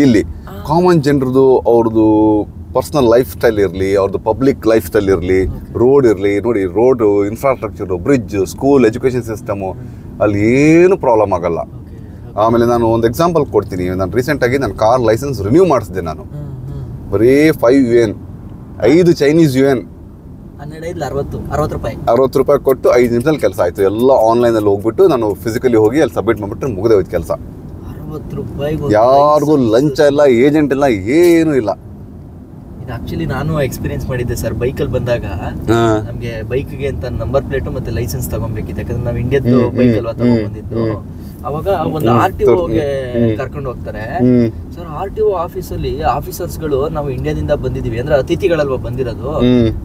ಇಲ್ಲಿ ಕಾಮನ್ ಜನರದು ಅವ್ರದ್ದು ಪರ್ಸನಲ್ ಲೈಫ್ ಸ್ಟೈಲ್ ಇರಲಿ, ಅವ್ರದ್ದು ಪಬ್ಲಿಕ್ ಲೈಫ್ ಸ್ಟೈಲ್ ಇರಲಿ, ರೋಡ್ ಇರಲಿ, ನೋಡಿ road infrastructure, bridge, school, education system, ಅಲ್ಲಿ ಏನು ಪ್ರಾಬ್ಲಮ್ ಆಗಲ್ಲ. ಆಮೇಲೆ ನಾನು ಒಂದು ಎಕ್ಸಾಂಪಲ್ ಕೊಡ್ತೀನಿ. ನಾನು ರೀಸೆಂಟಾಗಿ ನನ್ನ ಕಾರ್ ಲೈಸೆನ್ಸ್ ರಿನ್ಯೂ ಮಾಡಿಸಿದೆ. ನಾನು ಬರೀ 5 UN, 5 ಚೈನೀಸ್ UN, 60 ರೂಪಾಯಿ ಕೊಟ್ಟು 5 ನಿಮಿಷದಲ್ಲಿ ಕೆಲಸ ಆಯ್ತು. ಎಲ್ಲ ಆನ್ಲೈನಲ್ಲಿ ಹೋಗ್ಬಿಟ್ಟು ನಾನು ಫಿಸಿಕಲಿ ಹೋಗಿ ಅಲ್ಲಿ ಸಬ್ಮಿಟ್ ಮಾಡ್ಬಿಟ್ರೆ ಮುಗಿದೇ ಹೋಯ್ತು ಕೆಲಸ. ಯಾರಿಗೂ ಲಂಚ ಇಲ್ಲ, ಏಜೆಂಟ್ ಇಲ್ಲ, ಏನೂ ಇಲ್ಲ. ಆಕ್ಚುಲಿ ನಾನು ಎಕ್ಸ್ಪೀರಿಯನ್ಸ್ ಮಾಡಿದ್ದೆ ಸರ್. ಬೈಕಲ್ಲಿ ಬಂದಾಗ ನಮ್ಗೆ ಬೈಕ್ಗೆ ಅಂತ ನಂಬರ್ ಪ್ಲೇಟ್ ಮತ್ತೆ ಲೈಸೆನ್ಸ್ ತಗೊಂಬೇಕಿತ್ತು, ಯಾಕಂದ್ರೆ ನಾವು ಇಂಡಿಯಾದ ಬೈಕ್ ಅಲ್ವಾ ತಗೊಂಡ್ ಬಂದಿದ್ದು. ಅವಾಗ ಒಂದು RTO ಕರ್ಕೊಂಡು ಹೋಗ್ತಾರೆ ಸರ್. RTO ಆಫೀಸಲ್ಲಿ ಆಫೀಸರ್ಸ್ಗಳು ನಾವು ಇಂಡಿಯಾದಿಂದ ಬಂದಿದೀವಿ ಅಂದ್ರೆ ಅತಿಥಿಗಳಲ್ವಾ ಬಂದಿರೋದು,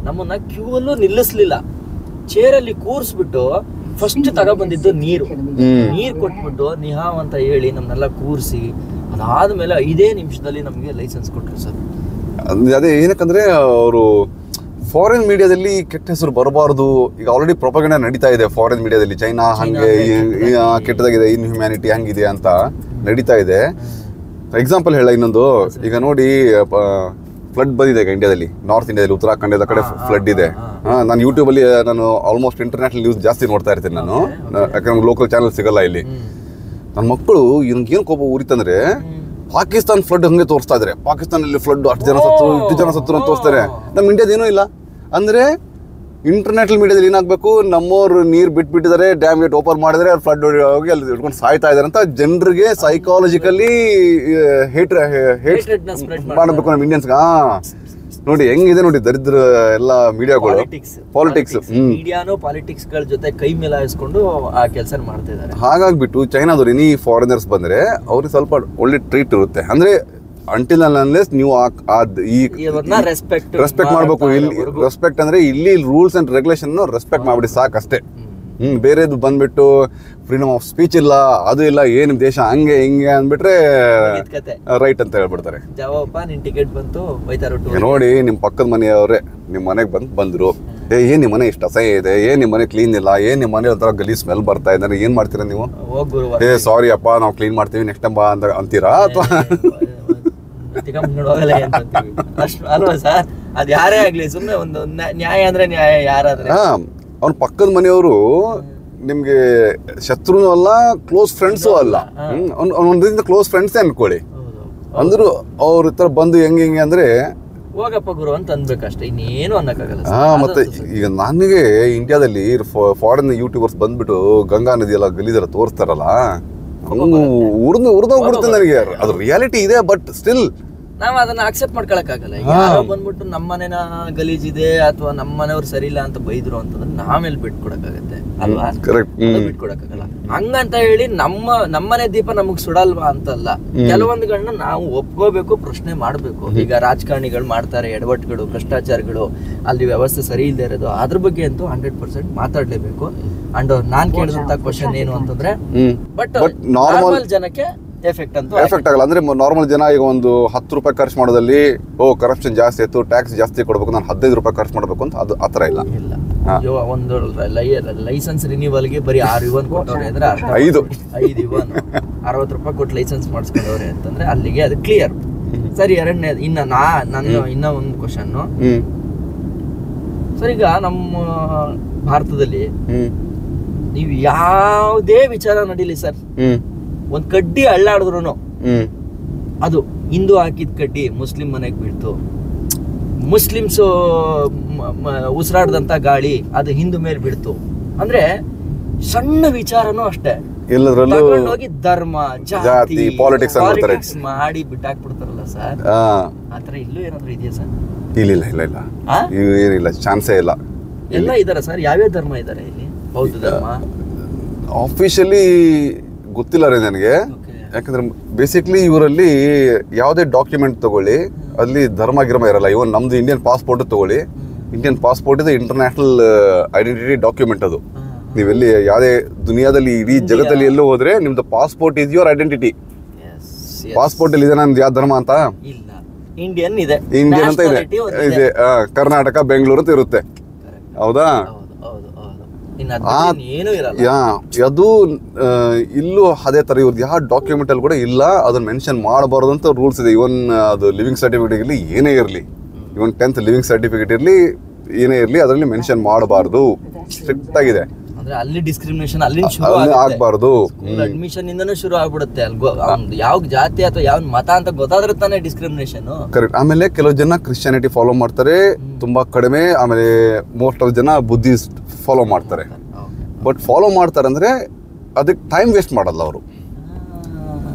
ನಮ್ಮನ್ನ ಕ್ಯೂ ಅಲ್ಲೂ ನಿಲ್ಲಿಸ್ಲಿಲ್ಲ. ಚೇರಲ್ಲಿ ಕೂರ್ಸ್ಬಿಟ್ಟು ಫಸ್ಟ್ ತಗೊಬಂದಿದ್ದು ನೀರು ಕೊಟ್ಬಿಟ್ಟು ನಿಹಾವ್ ಅಂತ ಹೇಳಿ ನಮ್ನೆಲ್ಲ ಕೂರಿಸಿ, ಅದಾದ್ಮೇಲೆ 5 ನಿಮಿಷದಲ್ಲಿ ನಮ್ಗೆ ಲೈಸೆನ್ಸ್ ಕೊಟ್ರು ಸರ್. ಅದೇ ಏನಕ್ಕಂದ್ರೆ ಅವರು ಫಾರಿನ್ ಮೀಡಿಯಾದಲ್ಲಿ ಕೆಟ್ಟ ಹೆಸರು ಬರಬಾರ್ದು. ಈಗ ಆಲ್ರೆಡಿ ಪ್ರೊಪಗಂಡ ನಡೀತಾ ಇದೆ ಫಾರಿನ್ ಮೀಡಿಯಾದಲ್ಲಿ, ಚೈನಾ ಹಂಗೆ ಕೆಟ್ಟದಾಗಿದೆ, ಇನ್ಹ್ಯೂಮ್ಯಾನಿಟಿ ಹಂಗಿದೆ ಅಂತ ನಡೀತಾ ಇದೆ. ಎಕ್ಸಾಂಪಲ್ ಹೇಳ ಇನ್ನೊಂದು, ಈಗ ನೋಡಿ ಫ್ಲಡ್ ಬಂದಿದೆ ಈಗ ಇಂಡಿಯಾದಲ್ಲಿ, ನಾರ್ತ್ ಇಂಡಿಯಾದಲ್ಲಿ, ಉತ್ತರಾಖಂಡದ ಕಡೆ ಫ್ಲಡ್ ಇದೆ. ನಾನು ಯೂಟ್ಯೂಬಲ್ಲಿ ನಾನು ಆಲ್ಮೋಸ್ಟ್ ಇಂಟರ್ನ್ಯಾಷನಲ್ ನ್ಯೂಸ್ ಜಾಸ್ತಿ ನೋಡ್ತಾ ಇರ್ತೀನಿ ನಾನು, ಯಾಕಂದ್ರೆ ಲೋಕಲ್ ಚಾನಲ್ ಸಿಗಲ್ಲ ಇಲ್ಲಿ. ನನ್ನ ಮಕ್ಕಳು ಏನು ಕೋಪ ಉರಿತಂದ್ರೆ ಪಾಕಿಸ್ತಾನ್ ಫ್ಲಡ್ ಹಂಗೆ ತೋರಿಸ್ತಾ ಇದ್ದಾರೆ. ಪಾಕಿಸ್ತಾನಲ್ಲಿ ಫ್ಲಡ್ 8 ಜನ ಸತ್ತು, 8 ಜನ ಸತ್ತು ಅಂತ ತೋರಿಸ್ತಾರೆ. ನಮ್ಮ ಇಂಡಿಯಾದೇನೂ ಇಲ್ಲ. ಅಂದ್ರೆ ಇಂಟರ್ನ್ಯಾಷನಲ್ ಮೀಡಿಯಾದಲ್ಲಿ ಏನಾಗಬೇಕು, ನಮ್ಮವ್ರು ನೀರು ಬಿಟ್ಬಿಟ್ಟಿದ್ದಾರೆ, ಡ್ಯಾಮ್ ಗೇಟ್ ಓಪನ್ ಮಾಡಿದ್ರೆ ಅಲ್ಲಿ ಫ್ಲಡ್ ಹೋಗಿ ಅಲ್ಲಿ ಇಟ್ಕೊಂಡು ಸಾಯ್ತಾ ಇದ್ದಾರೆ ಅಂತ ಜನರಿಗೆ ಸೈಕಾಲಜಿಕಲಿ ಹೇಟ್ ಮಾಡಬೇಕು ನಮ್ಮ ಇಂಡಿಯನ್ಸ್ಗೆ. ನೋಡಿ ಹೆಂಗಿದೆ ನೋಡಿ ದರಿದ್ರ ಎಲ್ಲ ಮೀಡಿಯಾಗಳು, ಪಾಲಿಟಿಕ್ಸ್ ಪಾಲಿಟಿಕ್ಸ್ ಗಳ ಜೊತೆ ಕೈ ಮೇಲಾಯಿಸ್ಕೊಂಡು ಆ ಕೆಲಸ ಮಾಡ್ತಾ ಇದ್ದಾರೆ. ಹಾಗಾಗ್ಬಿಟ್ಟು ಚೈನಾದವ್ರು ಎನಿ ಫಾರಿನರ್ಸ್ ಬಂದ್ರೆ ಅವ್ರಿಗೆ ಸ್ವಲ್ಪ ಒಳ್ಳೆ ಟ್ರೀಟ್ ಇರುತ್ತೆ. ಅಂದ್ರೆ ಅಂಟಿಲ್ ಅನ್ಲೆಸ್ ನೀವು ರೆಸ್ಪೆಕ್ಟ್ ಮಾಡ್ಬೇಕು. ಇಲ್ಲಿ ರೆಸ್ಪೆಕ್ಟ್ ಅಂದ್ರೆ ಇಲ್ಲಿ ರೂಲ್ಸ್ ಅಂಡ್ ರೆಗ್ಯುಲೇಷನ್ ರೆಸ್ಪೆಕ್ಟ್ ಮಾಡ್ಬಿಡಿ ಸಾಕಷ್ಟೇ. ಬೇರೆದು ಬಂದ್ಬಿಟ್ಟು ಫ್ರೀಡಮ್ ಆಫ್ ಸ್ಪೀಚ್ ಇಲ್ಲ, ಅದು ಇಲ್ಲ, ಏನ್ ದೇಶ ಹಂಗೆ ಹಿಂಗೆ ಅಂದ್ಬಿಟ್ರೆ ರೈಟ್ ಅಂತ ಹೇಳ್ಬಿಡ್ತಾರೆ. ನೋಡಿ ನಿಮ್ ಪಕ್ಕದ ಮನೆಯವ್ರೆ ನಿಮ್ ಮನೆಗೆ ಬಂದ್ರು, ಏನ್ ನಿಮ್ ಮನೆ ಇಷ್ಟ ಅಸಹ್ಯ ಇದೆ, ಏನ್ ನಿಮ್ ಮನೆ ಕ್ಲೀನ್ ಇಲ್ಲ, ಏನ್ ನಿಮ್ ಮನೆ ಒಂಥರ ಗಲೀಜ್ ಸ್ಮೆಲ್ ಬರ್ತಾ ಇದ್ದಾರೆ, ಏನ್ ಮಾಡ್ತೀರಾ ನೀವು? ಸಾರಿ ಅಪ್ಪ ನಾವು ಕ್ಲೀನ್ ಮಾಡ್ತೀವಿ ನೆಕ್ಸ್ಟ್ ಟೈಮ್ ಬಾ ಅಂತ ಅಂತೀರಾ? ಅಥವಾ ಅಲ್ವಾ ಸರ್, ಅದ್ ಯಾರೇ ಆಗ್ಲಿ ಸುಮ್ನೆ ಒಂದು ನ್ಯಾಯ ಅಂದ್ರೆ ನ್ಯಾಯ. ಯಾರಾದ್ರೆ ಅವ್ನ ಪಕ್ಕದ ಮನೆಯವರು ನಿಮ್ಗೆ ಶತ್ರುನೂ ಅಲ್ಲ, ಕ್ಲೋಸ್ ಫ್ರೆಂಡ್ಸು ಅಲ್ಲ, ಒಂದ್ರಿಂದ ಕ್ಲೋಸ್ ಫ್ರೆಂಡ್ಸೇ ಅನ್ಕೊಳ್ಳಿ. ಅಂದ್ರು ಅವ್ರ ಹತ್ರ ಬಂದು ಹೆಂಗೆ ಅಂದ್ರೆ ಹೋಗಪ್ಪ ಗುರು ಅಂತ ಅನ್ಬೇಕಷ್ಟೇ, ಇನ್ನೇನು ಅನ್ನಕ್ಕಾಗಲ್ಲ. ಮತ್ತೆ ಈಗ ನನಗೆ ಇಂಡಿಯಾದಲ್ಲಿ ಫಾರಿನ್ ಯೂಟ್ಯೂಬರ್ಸ್ ಬಂದ್ಬಿಟ್ಟು ಗಂಗಾ ನದಿ ಎಲ್ಲ ಗಲೀಜೆಲ್ಲ ತೋರಿಸ್ತಾರಲ್ಲ, ಉರ್ದೋಗ್ಬಿಡುತ್ತೆ ನನಗೆ. ಅದು ರಿಯಾಲಿಟಿ ಇದೆ, ಬಟ್ ಸ್ಟಿಲ್ ನಾವ್ ಅದನ್ನ ಅಕ್ಸೆಪ್ಟ್ ಮಾಡ್ಕೊಳಕ್ಕಾಗಲ್ಲ. ಯಾರೋ ಬಂದ್ಬಿಟ್ಟು ನಮ್ಮ ಮನೆನ ಗಲೀಜಿದೆ ಅಥವಾ ನಮ್ಮ ಮನೆಯವ್ರು ಸರಿ ಇಲ್ಲ ಅಂತ ಬೈದ್ರು ಅಂತಂದ್ರೆ ನಾವೆಲ್ಲಿ ಬಿಟ್ಕೊಡಕ್ಕಾಗತ್ತೆ ಅಲ್ವಾ? ಬಿಟ್ಕೊಡಕ್ಕಾಗಲ್ಲ. ಹಂಗಂತ ಹೇಳಿ ನಮ್ಮನೆ ದೀಪ ನಮಗ್ ಸುಡಲ್ವಾ ಅಂತಲ್ಲ. ಕೆಲವೊಂದುಗಳನ್ನ ನಾವು ಒಪ್ಕೋಬೇಕು, ಪ್ರಶ್ನೆ ಮಾಡ್ಬೇಕು. ಈಗ ರಾಜಕಾರಣಿಗಳು ಮಾಡ್ತಾರೆ ಎಡವಟ್ಟುಗಳು, ಭ್ರಷ್ಟಾಚಾರಗಳು, ಅಲ್ಲಿ ವ್ಯವಸ್ಥೆ ಸರಿ ಇಲ್ಲದೆ ಇರೋದು, ಅದ್ರ ಬಗ್ಗೆ ಅಂತೂ 100% ಮಾತಾಡ್ಲೇಬೇಕು. ಅಂಡ್ ನಾನ್ ಕೇಳಿದಂತ ಕ್ವಶನ್ ಏನು ಅಂತಂದ್ರೆ, ಬಟ್ ನಾರ್ಮಲ್ ಜನಕ್ಕೆ ಎಫೆಕ್ಟ್ ಆಗಲ್ಲ. ಅಂದ್ರೆ ನಾರ್ಮಲ್ ಜನ ಈಗ ಒಂದು 10 ರೂಪಾಯಿ ಖರ್ಚು ಮಾಡೋದಲ್ಲಿ ಕರಪ್ಷನ್ ಜಾಸ್ತಿ ಆಯ್ತು, ಟ್ಯಾಕ್ಸ್ ಜಾಸ್ತಿ ಕೊಡ್ಬೇಕು, ನಾನು 15 ರೂಪಾಯಿ ಖರ್ಚು ಮಾಡ್ಬೇಕು ಅಂತ ಅದು ಆತರ ಇಲ್ಲ. ಒಂದು ಲೈಸೆನ್ಸ್ ರಿನ್ಯೂವಲ್ಗೆ ಬರೀ 6 ಇವನ್ ಕೊಟ್ಟವ್ರೆ ಅಂದ್ರೆ 5 ಇವನ್ 60 ರೂಪಾಯಿ ಕೊಟ್ಟು ಲೈಸೆನ್ಸ್ ಮಾಡಿಸ್ಕೊಂಡವ್ರೆ ಅಂತಂದ್ರೆ ಅಲ್ಲಿಗೆ ಅದು ಕ್ಲಿಯರ್. ಸರಿ, ಎರಡನೇ ಇನ್ನ ಒಂದು ಕ್ವಶನ್ ಸರ್. ಈಗ ನಮ್ಮ ಭಾರತದಲ್ಲಿ ನೀವು ಯಾವುದೇ ವಿಚಾರ ನಡೀಲಿ ಸರ್, ಒಂದ್ ಕಡ್ಡಿ ಅಳ್ಳಾಡಿದ್ರು ಅದು ಹಿಂದೂ ಹಾಕಿದ ಕಡ್ಡಿ ಮುಸ್ಲಿಂ ಮನೆಗೆ ಬೀಳ್ತು, ಮುಸ್ಲಿಮ್ಸ್ ಉಸಿರಾಡ್ದಂತ ಗಾಳಿ ಅದು ಹಿಂದೂ ಮೇಲೆ ಬೀಳ್ತು ಅಂದ್ರೆ ಸಣ್ಣ ವಿಚಾರನೂ ಅಷ್ಟೇ ಹೋಗಿ ಧರ್ಮ ಜಾತಿ ಪಾಲಿಟಿಕ್ಸ್ ಮಾಡಿ ಬಿಟ್ಟಾಕ್ಬಿಡ್ತಾರಲ್ಲ ಸರ್. ಆತರ ಇಲ್ಲೂ ಏನಾದ್ರು ಇದೆಯಾ ಸರ್? ಏನಿಲ್ಲ, ಚಾನ್ಸೇ ಇಲ್ಲ. ಎಲ್ಲ ಇದಾರ ಸರ್? ಯಾವ್ಯಾವ ಧರ್ಮ ಇದಾರೆ ಇಲ್ಲಿ? ಬೌದ್ಧ ಧರ್ಮ ಆಫಿಷಿಯಲಿ ಗೊತ್ತಿಲ್ಲ ರೀ ನನಗೆ. ಯಾಕಂದ್ರೆ ಬೇಸಿಕ್ಲಿ ಇವರಲ್ಲಿ ಯಾವುದೇ ಡಾಕ್ಯುಮೆಂಟ್ ತಗೊಳ್ಳಿ ಅಲ್ಲಿ ಧರ್ಮ ಗಿರ್ಮ ಇರಲ್ಲ. ಇವನ್ ನಮ್ದು ಇಂಡಿಯನ್ ಪಾಸ್ಪೋರ್ಟ್ ತಗೊಳ್ಳಿ, ಇಂಡಿಯನ್ ಪಾಸ್ಪೋರ್ಟ್ ಇದು ಇಂಟರ್ನ್ಯಾಷನಲ್ ಐಡೆಂಟಿಟಿ ಡಾಕ್ಯುಮೆಂಟ್. ಅದು ನೀವೆಲ್ಲಿ ಯಾವುದೇ ದುನಿಯಾದಲ್ಲಿ ಇಡೀ ಜಗತ್ತಲ್ಲಿ ಎಲ್ಲೂ ಹೋದ್ರೆ ನಿಮ್ದು passport is your identity. Passport ಅಲ್ಲಿ ಇದೆ ನಮ್ದು ಯಾವ ಧರ್ಮ ಅಂತ? ಇಂಡಿಯನ್ ಇದೆ, ಇಂಡಿಯನ್ ಅಂತ ಇದೆ. ಕರ್ನಾಟಕ, ಬೆಂಗಳೂರು ಅಂತ ಇರುತ್ತೆ, ಹೌದಾ? ಅದು ಇಲ್ಲೂ ಅದೇ ತರ ಇವ್ರದ್ದು ಯಾವ ಡಾಕ್ಯುಮೆಂಟ್ ಅಲ್ಲಿ ಕೂಡ ಇಲ್ಲ, ಅದನ್ನ ಮೆನ್ಷನ್ ಮಾಡಬಾರ್ದು ಅಂತ ರೂಲ್ಸ್ ಇದೆ. ಇವನ್ ಅದು ಲಿವಿಂಗ್ ಸರ್ಟಿಫಿಕೇಟ್ ಇರಲಿ ಏನೇ ಇರಲಿ, ಇವನ್ 10th ಲಿವಿಂಗ್ ಸರ್ಟಿಫಿಕೇಟ್ ಇರಲಿ ಏನೇ ಇರಲಿ, ಅದರಲ್ಲಿ ಮೆನ್ಷನ್ ಮಾಡಬಾರ್ದು, ಸ್ಟ್ರಿಕ್ಟ್ ಆಗಿದೆ. ಅಂದ್ರೆ ಅಲ್ಲಿ ಡಿಸ್ಕ್ರಿಮಿನೇಷನ್ ಅಲ್ಲಿ ಆಗ್ಬಾರ್ದು. ಅಡ್ಮಿಷನ್ ಇಂದನೂ ಶುರು ಆಗ್ಬಿಡುತ್ತೆ. ಯಾವ ಜಾತಿ ಅಥವಾ ಯಾವ ಮತ ಅಂತ ಗೊತ್ತಾದ್ರೆ ತಾನೇ ಡಿಸ್ಕ್ರಿಮಿನೇಷನ್. ಕರೆಕ್ಟ್. ಆಮೇಲೆ ಕೆಲವು ಜನ ಕ್ರಿಶ್ಚಿಯಾನಿಟಿ ಫಾಲೋ ಮಾಡ್ತಾರೆ, ತುಂಬಾ ಕಡಿಮೆ. ಆಮೇಲೆ ಮೋಸ್ಟ್ ಆಫ್ ಜನ ಬುದ್ಧಿಸ್ಟ್ ಫಾಲೋ ಮಾಡ್ತಾರೆ. ಬಟ್ ಫಾಲೋ ಮಾಡ್ತಾರೆ ಅಂದ್ರೆ ಅದಕ್ಕೆ ಟೈಮ್ ವೇಸ್ಟ್ ಮಾಡಲ್ಲ ಅವರು.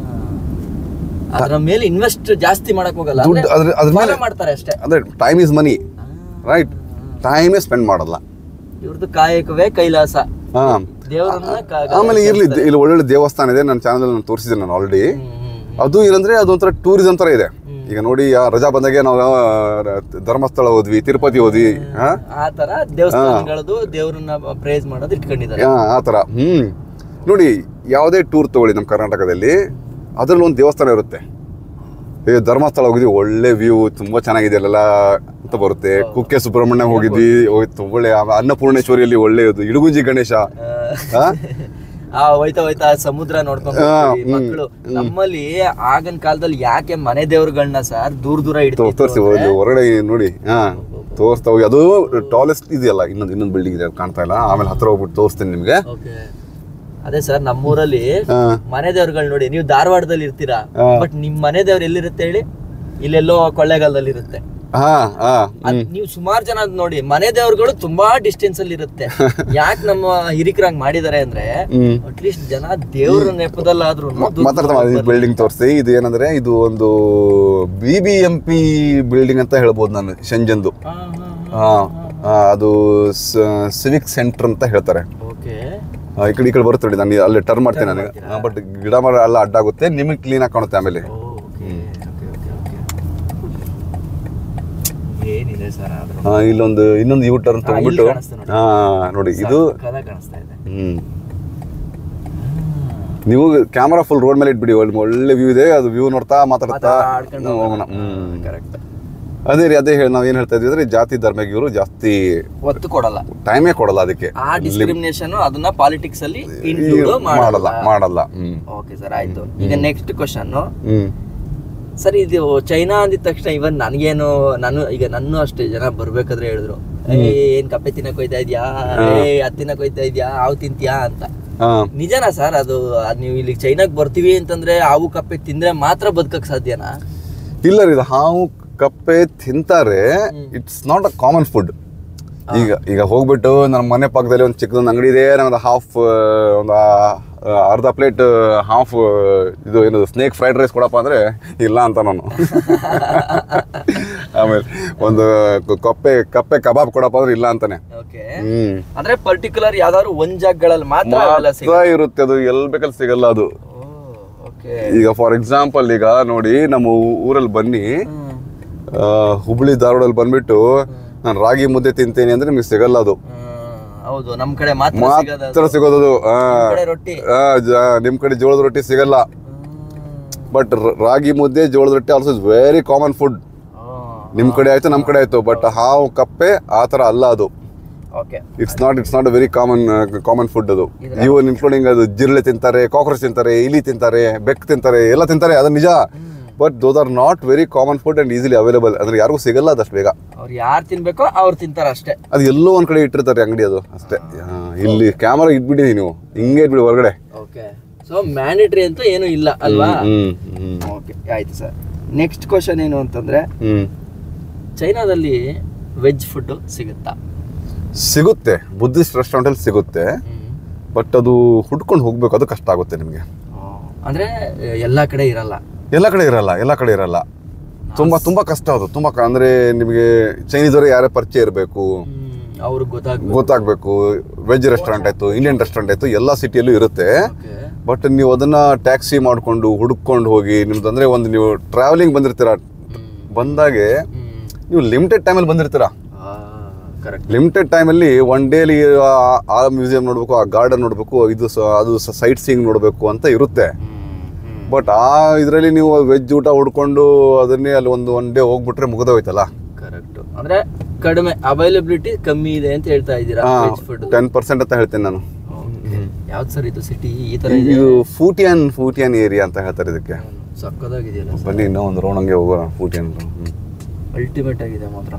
ಅದರ ಮೇಲೆ ಇನ್ವೆಸ್ಟ್ ಜಾಸ್ತಿ ಮಾಡಕ್ ಹೋಗಲ್ಲ, ಮಾಡ್ತಾರೆ ಅಷ್ಟೇ. ಅಂದ್ರೆ ಟೈಮ್ ಇಸ್ ಮನಿ, ರೈಟ್? ಟೈಮೇ ಸ್ಪೆಂಡ್ ಮಾಡಲ್ಲ. ಇವ್ರದ್ದು ಕಾಯಕವೇ ಕೈಲಾಸ. ಆಮೇಲೆ ಇಲ್ಲಿ ಒಳ್ಳೊಳ್ಳೆ ದೇವಸ್ಥಾನ ಇದೆ, ನನ್ನ ಚಾನಲ್ ನಾನು ತೋರಿಸಿದ್ದೇನೆ ನಾನು ಆಲ್ರೆಡಿ. ಅದು ಇಲ್ಲಂದ್ರೆ ಅದೊಂಥರ ಟೂರಿಸಂ ತರ ಇದೆ. ಈಗ ನೋಡಿ, ರಜಾ ಬಂದಾಗೆ ನಾವು ಧರ್ಮಸ್ಥಳ ಹೋದ್ವಿ, ತಿರುಪತಿ ಹೋದ್ವಿ, ಆ ತರ ದೇವಸ್ಥಾನಗಳದು ದೇವ್ರನ್ನ ಪ್ರೈಸ್ ಮಾಡೋದು ಇಟ್ಕೊಂಡಿದ್ದಾರೆ ಆ ತರ. ನೋಡಿ, ಯಾವುದೇ ಟೂರ್ ತಗೊಳ್ಳಿ ನಮ್ಮ ಕರ್ನಾಟಕದಲ್ಲಿ, ಅದ್ರಲ್ಲಿ ಒಂದು ದೇವಸ್ಥಾನ ಇರುತ್ತೆ. ಧರ್ಮಸ್ಥಳ ಹೋಗಿದ್ವಿ, ಒಳ್ಳೆ ವ್ಯೂ, ತುಂಬಾ ಚೆನ್ನಾಗಿದೆ ಅಲ್ಲೆಲ್ಲ ಅಂತ ಬರುತ್ತೆ. ಕುಕ್ಕೆ ಸುಬ್ರಹ್ಮಣ್ಯ ಹೋಗಿದ್ವಿ, ಒಳ್ಳೆ. ಅನ್ನಪೂರ್ಣೇಶ್ವರಿಯಲ್ಲಿ ಒಳ್ಳೆಯದು. ಇಡಗುಂಜಿ ಗಣೇಶ, ಹೋಯ್ತಾ ಸಮುದ್ರ ನೋಡ್ಕೊಂಡು ಮಕ್ಕಳು. ನಮ್ಮಲ್ಲಿ ಆಗಿನ ಕಾಲದಲ್ಲಿ ಯಾಕೆ ಮನೆ ದೇವ್ರುಗಳನ್ನ ಸರ್ ದೂರ ತೋರಿಸಿ ಹೊರಗಡೆ ನೋಡಿ ತೋರಿಸ್ತಾ ಹೋಗಿ. ಅದು ಟಾಲೆಸ್ಟ್ ಇದೆಯಲ್ಲ, ಇನ್ನೊಂದು ಬಿಲ್ಡಿಂಗ್ ಇದೆ, ಕಾಣ್ತಾ ಇಲ್ಲ. ಆಮೇಲೆ ಹತ್ರ ಹೋಗ್ಬಿಟ್ಟು ತೋರಿಸ್ತೀನಿ ನಿಮ್ಗೆ. ಅದೇ ಸರ್, ನಮ್ಮೂರಲ್ಲಿ ಮನೆ ದೇವ್ರುಗಳು ನೋಡಿ, ನೀವು ಧಾರವಾಡದಲ್ಲಿ ಇರ್ತೀರಾ, ಬಟ್ ನಿಮ್ ಮನೆ ದೇವ್ರು ಎಲ್ಲಿರುತ್ತೆ ಹೇಳಿ? ಇಲ್ಲೆಲ್ಲೋ ಕೊಳ್ಳೇಗಾಲದಲ್ಲಿ ಇರುತ್ತೆ. ನೀವು ಸುಮಾರು ಜನ ನೋಡಿ, ಮನೆ ದೇವ್ರುಗಳು ತುಂಬಾ ಡಿಸ್ಟೆನ್ಸ್ ಅಲ್ಲಿ ಇರುತ್ತೆ. ಯಾಕೆ ನಮ್ಮ ಹಿರಿಕರಂಗ್ ಮಾಡಿದಾರೆ ಅಂದ್ರೆ, ಅಟ್ಲೀಸ್ಟ್ ಜನ ದೇವ್ರ ನೆಪದಲ್ಲಾದ್ರೂ ಬಿಲ್ಡಿಂಗ್ ತೋರಿಸಿ. ಇದು ಏನಂದ್ರೆ, ಇದು ಒಂದು BBMP ಬಿಲ್ಡಿಂಗ್ ಅಂತ ಹೇಳ್ಬೋದು ನಾನು, ಶಂಜನ್ದು. ಅದು ಸಿವಿಕ್ ಸೆಂಟರ್ ಅಂತ ಹೇಳ್ತಾರೆ. ಈ ಕಡೆ ಬರುತ್ತೆ ನೋಡಿ, ನಾನು ಅಲ್ಲಿ ಟರ್ನ್ ಮಾಡ್ತೇನೆ ನನಗೆ. ಬಟ್ ಗಿಡ ಮರ ಎಲ್ಲ ಅಡ್ಡಾಗುತ್ತೆ, ನಿಮಗೆ ಕ್ಲೀನ್ ಆಗಿ ಕಾಣುತ್ತೆ. ಆಮೇಲೆ ಇನ್ನೊಂದು ಯೂ ಟರ್ನ್ ತಗೊಂಡ್ಬಿಟ್ಟು ನೋಡಿ, ಇದು ನೀವು ಕ್ಯಾಮರಾ ಫುಲ್ ರೋಡ್ ಮೇಲೆ ಇಟ್ಬಿಡಿ, ಒಳ್ಳೆ ವ್ಯೂ ಇದೆ. ಅದು ವ್ಯೂ ನೋಡ್ತಾ ಮಾತಾಡ್ತಾ ಹೋಗೋಣ. ಅದೇ ನಾವ್ ಏನ್ ಹೇಳ್ತಾ ಇದ್ವಿ ಅಂದ್ರೆ, ಜಾತಿ ಧರ್ಮಕ್ಕೆ ಇವರು ಜಾಸ್ತಿ ಒತ್ತು ಕೊಡಲ್ಲ, ಟೈಮೇ ಕೊಡಲ್ಲ. ಅದಕ್ಕೆ ಆ ಡಿಸ್ಕ್ರಿಮಿನೇಷನ್ ಅದನ್ನ ಪಾಲಿಟಿಕ್ಸ್ ಅಲ್ಲಿ ಮಾಡಲ್ಲ. ಓಕೆ ಸರ್, ಆಯ್ತು. ಈಗ ನೆಕ್ಸ್ಟ್ ಕ್ವಶನ್ ಸರ್, ಇದು ಚೈನಾ ಅಂದಿದ ತಕ್ಷಣ ಇವನ್ ನಾನು ಅಷ್ಟೇ ಜನ ಬರ್ಬೇಕಾದ್ರೆ ಹೇಳಿದ್ರು, ಏನ್ ಕಪ್ಪೆ ತಿನ್ನಕ್ ಹೋಯ್ತಾ ಇದ್ಯಾ, ಅದ್ ತಿನ್ನಕ್ ಹೋಯ್ತಾ ಇದ್ಯಾ, ಹಾವು ತಿಂತ್ಯಾ ಅಂತ. ನಿಜನಾ ಸರ್ ಅದು? ನೀವು ಇಲ್ಲಿ ಚೈನಾಕ್ ಬರ್ತೀವಿ ಅಂತಂದ್ರೆ ಹಾವು ಕಪ್ಪೆ ತಿಂದ್ರೆ ಮಾತ್ರ ಬದುಕಕ್ ಸಾಧ್ಯನಾ? ಇಲ್ಲ ರೀ, ಹಾವು ಕಪ್ಪೆ ತಿಂತಾರೆ. It's not a common food. ಈಗ ಹೋಗ್ಬಿಟ್ಟು ನಮ್ಮ ಮನೆ ಪಕ್ಕದಲ್ಲಿ ಒಂದು ಚಿಕ್ಕದೊಂದು ಅಂಗಡಿ ಇದೆ, ನಮ್ದು ಒಂದು ಅರ್ಧ ಪ್ಲೇಟ್ ಹಾಫ್ ಇದು ಏನದು ಸ್ನೇಕ್ ಫ್ರೈಡ್ ರೈಸ್ ಕೊಡಪ್ಪ ಅಂದರೆ ಇಲ್ಲ ಅಂತ ನಾನು. ಆಮೇಲೆ ಒಂದು ಕಪ್ಪೆ ಕಬಾಬ್ ಕೊಡಪ್ಪ ಅಂದ್ರೆ ಇಲ್ಲ ಅಂತಾನೆ. ಅಂದ್ರೆ ಪರ್ಟಿಕ್ಯುಲರ್ ಯಾವ್ದಾದ್ರು ಒಂದ್ ಜಾಗಗಳಲ್ಲಿ ಮಾತ್ರ ಇರುತ್ತೆ, ಅದು ಎಲ್ಲಿ ಬೇಕಲ್ಲಿ ಸಿಗಲ್ಲ ಅದು. ಈಗ ಫಾರ್ ಎಕ್ಸಾಂಪಲ್ ಈಗ ನೋಡಿ, ನಮ್ಮ ಊರಲ್ಲಿ ಬನ್ನಿ, ಹುಬ್ಳಿ ಧಾರವಾಡಲ್ಲಿ ಬಂದ್ಬಿಟ್ಟು ನಾನು ರಾಗಿ ಮುದ್ದೆ ತಿಂತೀನಿ ಅಂದ್ರೆ ನಿಮ್ಗೆ ಸಿಗಲ್ಲ ಅದು. ಹೌದು, ನಮ್ ಕಡೆ ಮಾತ್ರ ಸಿಗೋದು. ನಿಮ್ ಕಡೆ ಜೋಳದ ರೊಟ್ಟಿ ಸಿಗಲ್ಲ. ಬಟ್ ರಾಗಿ ಮುದ್ದೆ ಜೋಳದ ರೊಟ್ಟಿ also is very common food. ನಿಮ್ ಕಡೆ ಆಯ್ತು ನಮ್ ಕಡೆ ಆಯ್ತು, ಬಟ್ ಹಾವು ಕಪ್ಪೆ ಆ ತರ ಅಲ್ಲ ಅದು. It's not a very common food ಅದು. ಇವನ್ ಇನ್ಕ್ಲೂಡಿಂಗ್ ಅದು ಜಿರಳೆ ತಿಂತಾರೆ, ಕಾಕ್ರೋಚ್ ತಿಂತಾರೆ, ಇಲಿ ತಿಂತಾರೆ, ಬೆಕ್ ತಿಂತಾರೆ, ಎಲ್ಲ ತಿಂತಾರೆ, ಅದು ನಿಜ. But those are not very common food and easily available. ಅಂದ್ರೆ ಯಾರಿಗೂ ಸಿಗಲ್ಲ ಅದಷ್ಟು ಬೇಗ. ಅವ್ರು ಯಾರು ತಿನ್ಬೇಕೋ ಅವ್ರು ತಿಂತಾರೆ ಅಷ್ಟೇ. ಅದು ಎಲ್ಲೋ ಒಂದ್ ಕಡೆ ಇಟ್ಟಿರ್ತಾರೆ ಅಂಗಡಿ, ಅದು ಅಷ್ಟೇ. ಇಲ್ಲಿ ಕ್ಯಾಮರಾ ಇಟ್ಬಿಡಿ, ನೀವು ಹಿಂಗೆ ಇಟ್ಬಿಡಿ ಹೊರಗಡೆ. ಸೊ ಮ್ಯಾಂಡೇಟರಿ ಅಂತ ಏನು ಇಲ್ಲ ಅಲ್ವಾ? ಓಕೆ, ಆಯ್ತು ಸರ್. ನೆಕ್ಸ್ಟ್ ಕ್ವಶನ್ ಏನು ಅಂತಂದ್ರೆ, ಚೈನಾದಲ್ಲಿ ವೆಜ್ ಫುಡ್ ಸಿಗುತ್ತಾ? ಸಿಗುತ್ತೆ, ಬುದ್ಧಿಸ್ಟ್ ರೆಸ್ಟೋರೆಂಟ್ ಅಲ್ಲಿ ಸಿಗುತ್ತೆ. ಬಟ್ ಅದು ಹುಡ್ಕೊಂಡು ಹೋಗ್ಬೇಕು, ಅದು ಕಷ್ಟ ಆಗುತ್ತೆ ನಿಮಗೆ. ಅಂದ್ರೆ ಎಲ್ಲಾ ಕಡೆ ಇರಲ್ಲ. ಎಲ್ಲ ಕಡೆ ಇರಲ್ಲ. ತುಂಬಾ ಕಷ್ಟ ಅದು. ಅಂದ್ರೆ ನಿಮಗೆ ಚೈನೀಸ್ ಅವರು ಯಾರೇ ಪರಿಚಯ ಇರಬೇಕು, ಅವ್ರಿಗೆ ಗೊತ್ತಾಗ್ಬೇಕು. ವೆಜ್ ರೆಸ್ಟೋರೆಂಟ್ ಆಯ್ತು, ಇಂಡಿಯನ್ ರೆಸ್ಟೋರೆಂಟ್ ಆಯ್ತು, ಎಲ್ಲ ಸಿಟಿಯಲ್ಲೂ ಇರುತ್ತೆ. ಬಟ್ ನೀವು ಅದನ್ನ ಟ್ಯಾಕ್ಸಿ ಮಾಡ್ಕೊಂಡು ಹುಡುಕೊಂಡು ಹೋಗಿ, ನಿಮ್ದು ಅಂದ್ರೆ ಒಂದು ನೀವು ಟ್ರಾವೆಲಿಂಗ್ ಬಂದಿರ್ತೀರಾ, ಬಂದಾಗೆ ನೀವು ಲಿಮಿಟೆಡ್ ಟೈಮಲ್ಲಿ ಬಂದಿರ್ತೀರಾ. ಲಿಮಿಟೆಡ್ ಟೈಮಲ್ಲಿ ಒನ್ ಡೇಲಿ ಆ ಮ್ಯೂಸಿಯಂ ನೋಡ್ಬೇಕು, ಆ ಗಾರ್ಡನ್ ನೋಡ್ಬೇಕು, ಅದು ಸೈಟ್ ಸೀಯಿಂಗ್ ನೋಡ್ಬೇಕು ಅಂತ ಇರುತ್ತೆ. ಬಟ್ ಆ ಇದರಲ್ಲಿ ನೀವು ವೆಜ್ ಊಟ ಹುಡ್ಕೊಂಡು ಅದನ್ನೇ ಅಲ್ಲಿ ಒನ್ ಡೇ ಹೋಗ್ಬಿಟ್ರೆ ಮುಗಿದೋಯ್ತಲ್ಲ. ಕರೆಕ್ಟ್. ಅಂದ್ರೆ ಕಡಿಮೆ ಅವೈಲಬಿಲಿಟಿ ಕಮ್ಮಿ ಇದೆ ಅಂತ ಹೇಳ್ತಾ ಇದ್ದೀರಾ? 10% ಅಂತ ಹೇಳ್ತೇನೆ ನಾನು. ಯಾವ್ದು ಸರ್ ಇದು ಸಿಟಿ? ಈ ತರ ಇದು ಫೂಟಿಯನ್ ಏರಿಯಾ ಅಂತ ಹೇಳ್ತಾರೆ ಇದಕ್ಕೆ. ಸಕ್ಕದಾಗಿದೆಯಲ್ಲ. ಬನ್ನಿ ಇನ್ನೂ ಒಂದು ರೌಂಡ್ ಹಂಗೆ ಹೋಗೋಣ. ಫೂಟಿಯನ್ ಅಲ್ಟಿಮೇಟ್ ಆಗಿದೆ ಮಾತ್ರ.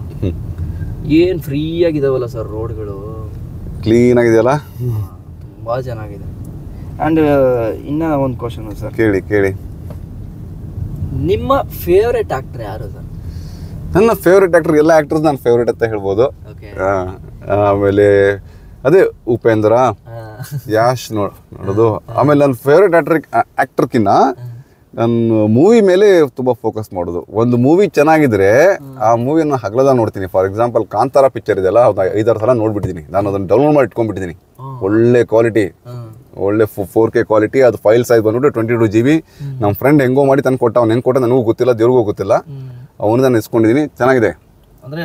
ಏನ್ ಫ್ರೀ ಆಗಿದಾವಲ್ಲ ಸರ್ ರೋಡ್ಗಳು, ಕ್ಲೀನ್ ಆಗಿದೆಯಲ್ಲ, ತುಂಬಾ ಚೆನ್ನಾಗಿದೆ. ಅಂಡ್ ಇನ್ನ ಒಂದು ಕ್ವಶನ್ ಸರ್. ಕೇಳಿ. ನಿಮ್ಮ ಫೇವರೇಟ್ ಆಕ್ಟರ್ ಯಾರು ಸರ್? ನನ್ನ ಫೇವರೇಟ್ ಆಕ್ಟರ್, ಎಲ್ಲ ಆಕ್ಟರ್ಸ್ ನನ್ನ ಫೇವರೇಟ್ ಅಂತ ಹೇಳ್ಬೋದು. ಆಮೇಲೆ ಅದೇ ಉಪೇಂದ್ರ, ಯಾಶ್ ನೋಡೋದು. ಆಮೇಲೆ ನನ್ನ ಫೇವರೇಟ್ ಆಕ್ಟರ್ಕಿನ್ನ ನನ್ನ ಮೂವಿ ಮೇಲೆ ತುಂಬ ಫೋಕಸ್ ಮಾಡೋದು. ಒಂದು ಮೂವಿ ಚೆನ್ನಾಗಿದ್ರೆ ಆ ಮೂವಿಯನ್ನು ಹಗಲದ ನೋಡ್ತೀನಿ. ಫಾರ್ ಎಕ್ಸಾಂಪಲ್ ಕಾಂತಾರ ಪಿಕ್ಚರ್ ಇದೆಯಲ್ಲ, 5-6 ಸಲ ನೋಡ್ಬಿಟ್ಟಿದ್ದೀನಿ ನಾನು. ಅದನ್ನು ಡೌನ್ಲೋಡ್ ಮಾಡಿ ಇಟ್ಕೊಂಡ್ಬಿಟ್ಟಿದ್ದೀನಿ. ಒಳ್ಳೆ ಕ್ವಾಲಿಟಿ, ಒಳ್ಳೆ 4K ಕ್ವಾಲಿಟಿ. ಅದು ಫೈಲ್ ಸೈಜ್ ಬಂದ್ಬಿಟ್ಟು 22 GB. ನಮ್ಮ ಫ್ರೆಂಡ್ ಹೆಂಗೋ ಮಾಡಿ ತಂದು ಕೊಟ್ಟ. ಅವ್ನು ಹೆಂಗೆ ಕೊಟ್ಟ ನನಗೂ ಗೊತ್ತಿಲ್ಲ, ದೇವ್ರಿಗೂ ಗೊತ್ತಿಲ್ಲ. ಅವನು ನಾನು ಇಸ್ಕೊಂಡಿದ್ದೀನಿ. ಚೆನ್ನಾಗಿದೆ. ಅಂದ್ರೆ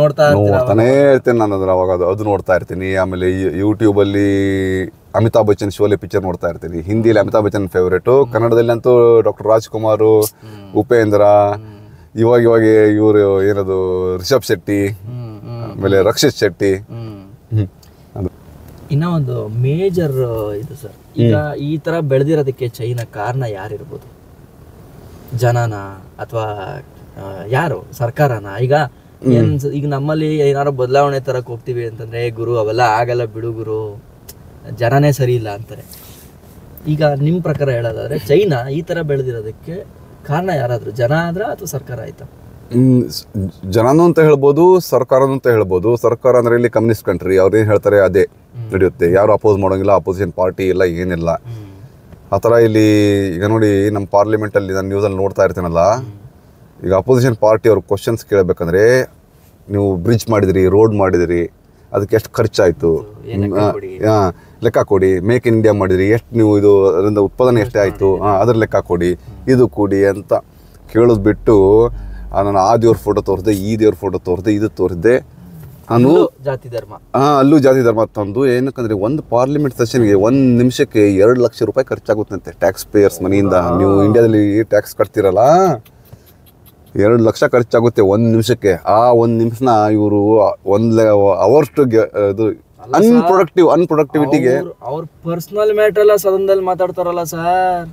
ನೋಡ್ತಾನೇ ಇರ್ತೇನೆ ನಾನು. ಅವಾಗ ಅದು ನೋಡ್ತಾ ಇರ್ತೀನಿ. ಆಮೇಲೆ ಯೂಟ್ಯೂಬಲ್ಲಿ ಅಮಿತಾಬ್ ಬಚ್ಚನ್ ಶೋಲೆ ಪಿಕ್ಚರ್ ನೋಡ್ತಾ ಇರ್ತೀನಿ. ಹಿಂದಿಯಲ್ಲಿ ಅಮಿತಾಬ್ ಬಚ್ಚನ್ ಫೇವ್ರೇಟು. ಕನ್ನಡದಲ್ಲಿ ಅಂತೂ ಡಾಕ್ಟರ್ ರಾಜ್ಕುಮಾರ್, ಉಪೇಂದ್ರ, ಇವಾಗ ಇವರು ಏನದು ರಿಷಬ್ ಶೆಟ್ಟಿ, ಆಮೇಲೆ ರಕ್ಷಿತ್ ಶೆಟ್ಟಿ. ಇನ್ನ ಒಂದು ಮೇಜರ್ ಇದು ಸರ್, ಈಗ ಈ ತರ ಬೆಳೆದಿರೋದಕ್ಕೆ ಚೈನಾ ಕಾರಣ ಯಾರಿರ್ಬೋದು? ಜನನ ಅಥವಾ ಯಾರು? ಸರ್ಕಾರನ? ಈಗ ನಮ್ಮಲ್ಲಿ ಏನಾರು ಬದಲಾವಣೆ ತರಕ್ ಹೋಗ್ತೀವಿ ಅಂತಂದ್ರೆ, ಗುರು ಅವೆಲ್ಲ ಆಗಲ್ಲ ಬಿಡು ಗುರು, ಜನನೇ ಸರಿ ಇಲ್ಲ ಅಂತಾರೆ. ಈಗ ನಿಮ್ಮ ಪ್ರಕಾರ ಹೇಳೋದಾದ್ರೆ ಚೈನಾ ಈ ತರ ಬೆಳೆದಿರೋದಕ್ಕೆ ಕಾರಣ ಯಾರಾದ್ರು? ಜನ ಆದ್ರ ಅಥವಾ ಸರ್ಕಾರ ಆಯ್ತಾ? ಜನನೂ ಅಂತ ಹೇಳ್ಬೋದು, ಸರ್ಕಾರನೂ ಅಂತ ಹೇಳ್ಬೋದು. ಸರ್ಕಾರ ಅಂದ್ರೆ ಇಲ್ಲಿ ಕಮ್ಯುನಿಸ್ಟ್ ಕಂಟ್ರಿ, ಅವ್ರು ಏನ್ ಹೇಳ್ತಾರೆ ಅದೇ ನಡೆಯುತ್ತೆ. ಯಾರು ಅಪೋಸ್ ಮಾಡೋಂಗಿಲ್ಲ, ಅಪೋಸಿಷನ್ ಪಾರ್ಟಿ ಇಲ್ಲ, ಏನಿಲ್ಲ ಆ ಥರ. ಇಲ್ಲಿ ಈಗ ನೋಡಿ, ನಮ್ಮ ಪಾರ್ಲಿಮೆಂಟಲ್ಲಿ ನಾನು ನ್ಯೂಸಲ್ಲಿ ನೋಡ್ತಾ ಇರ್ತೀನಲ್ಲ, ಈಗ ಅಪೋಸಿಷನ್ ಪಾರ್ಟಿ ಅವ್ರ ಕ್ವಶನ್ಸ್ ಕೇಳಬೇಕಂದ್ರೆ, ನೀವು ಬ್ರಿಡ್ಜ್ ಮಾಡಿದಿರಿ, ರೋಡ್ ಮಾಡಿದಿರಿ, ಅದಕ್ಕೆ ಎಷ್ಟು ಖರ್ಚಾಯಿತು ಲೆಕ್ಕ ಕೊಡಿ. ಮೇಕ್ ಇನ್ ಇಂಡಿಯಾ ಮಾಡಿದಿರಿ, ಎಷ್ಟು ನೀವು ಇದು ಅದರಿಂದ ಉತ್ಪಾದನೆ ಎಷ್ಟೇ ಆಯಿತು ಅದ್ರ ಲೆಕ್ಕ ಕೊಡಿ, ಇದು ಕೊಡಿ ಅಂತ ಕೇಳೋದು ಬಿಟ್ಟು, ನಾನು ಆ ದೇವ್ರ ಫೋಟೋ ತೋರಿಸಿದೆ, ಈ ದೇವ್ರ ಫೋಟೋ ತೋರಿಸಿದೆ, ಇದು ತೋರಿಸಿದೆ, ನಾನು ಅಲ್ಲೂ ಜಾತಿ ಧರ್ಮ ತಂದು. ಏನಕ್ಕಂದ್ರೆ ಒಂದು ಪಾರ್ಲಿಮೆಂಟ್ ಸೆಷನ್ಗೆ 1 ನಿಮಿಷಕ್ಕೆ 2 ಲಕ್ಷ ರೂಪಾಯಿ ಖರ್ಚಾಗುತ್ತಂತೆ ಟ್ಯಾಕ್ಸ್ ಪೇಯರ್ಸ್ ಮನಿಯಿಂದ. ನೀವು ಇಂಡಿಯಾದಲ್ಲಿ ಟ್ಯಾಕ್ಸ್ ಕಟ್ತೀರಲ್ಲ, 2 ಲಕ್ಷ ಖರ್ಚಾಗುತ್ತೆ 1 ನಿಮಿಷಕ್ಕೆ. ಆ 1 ನಿಮಿಷನ ಇವರು 1 ಅವರ್ಷ್ಟು ಇದು ಅನ್ಪ್ರೊಡಕ್ಟಿವಿಟಿಗೆ ಅವ್ರ ಪರ್ಸನಲ್ ಮ್ಯಾಟರ್ ಎಲ್ಲ ಸದನದಲ್ಲಿ ಮಾತಾಡ್ತಾರಲ್ಲ ಸರ್.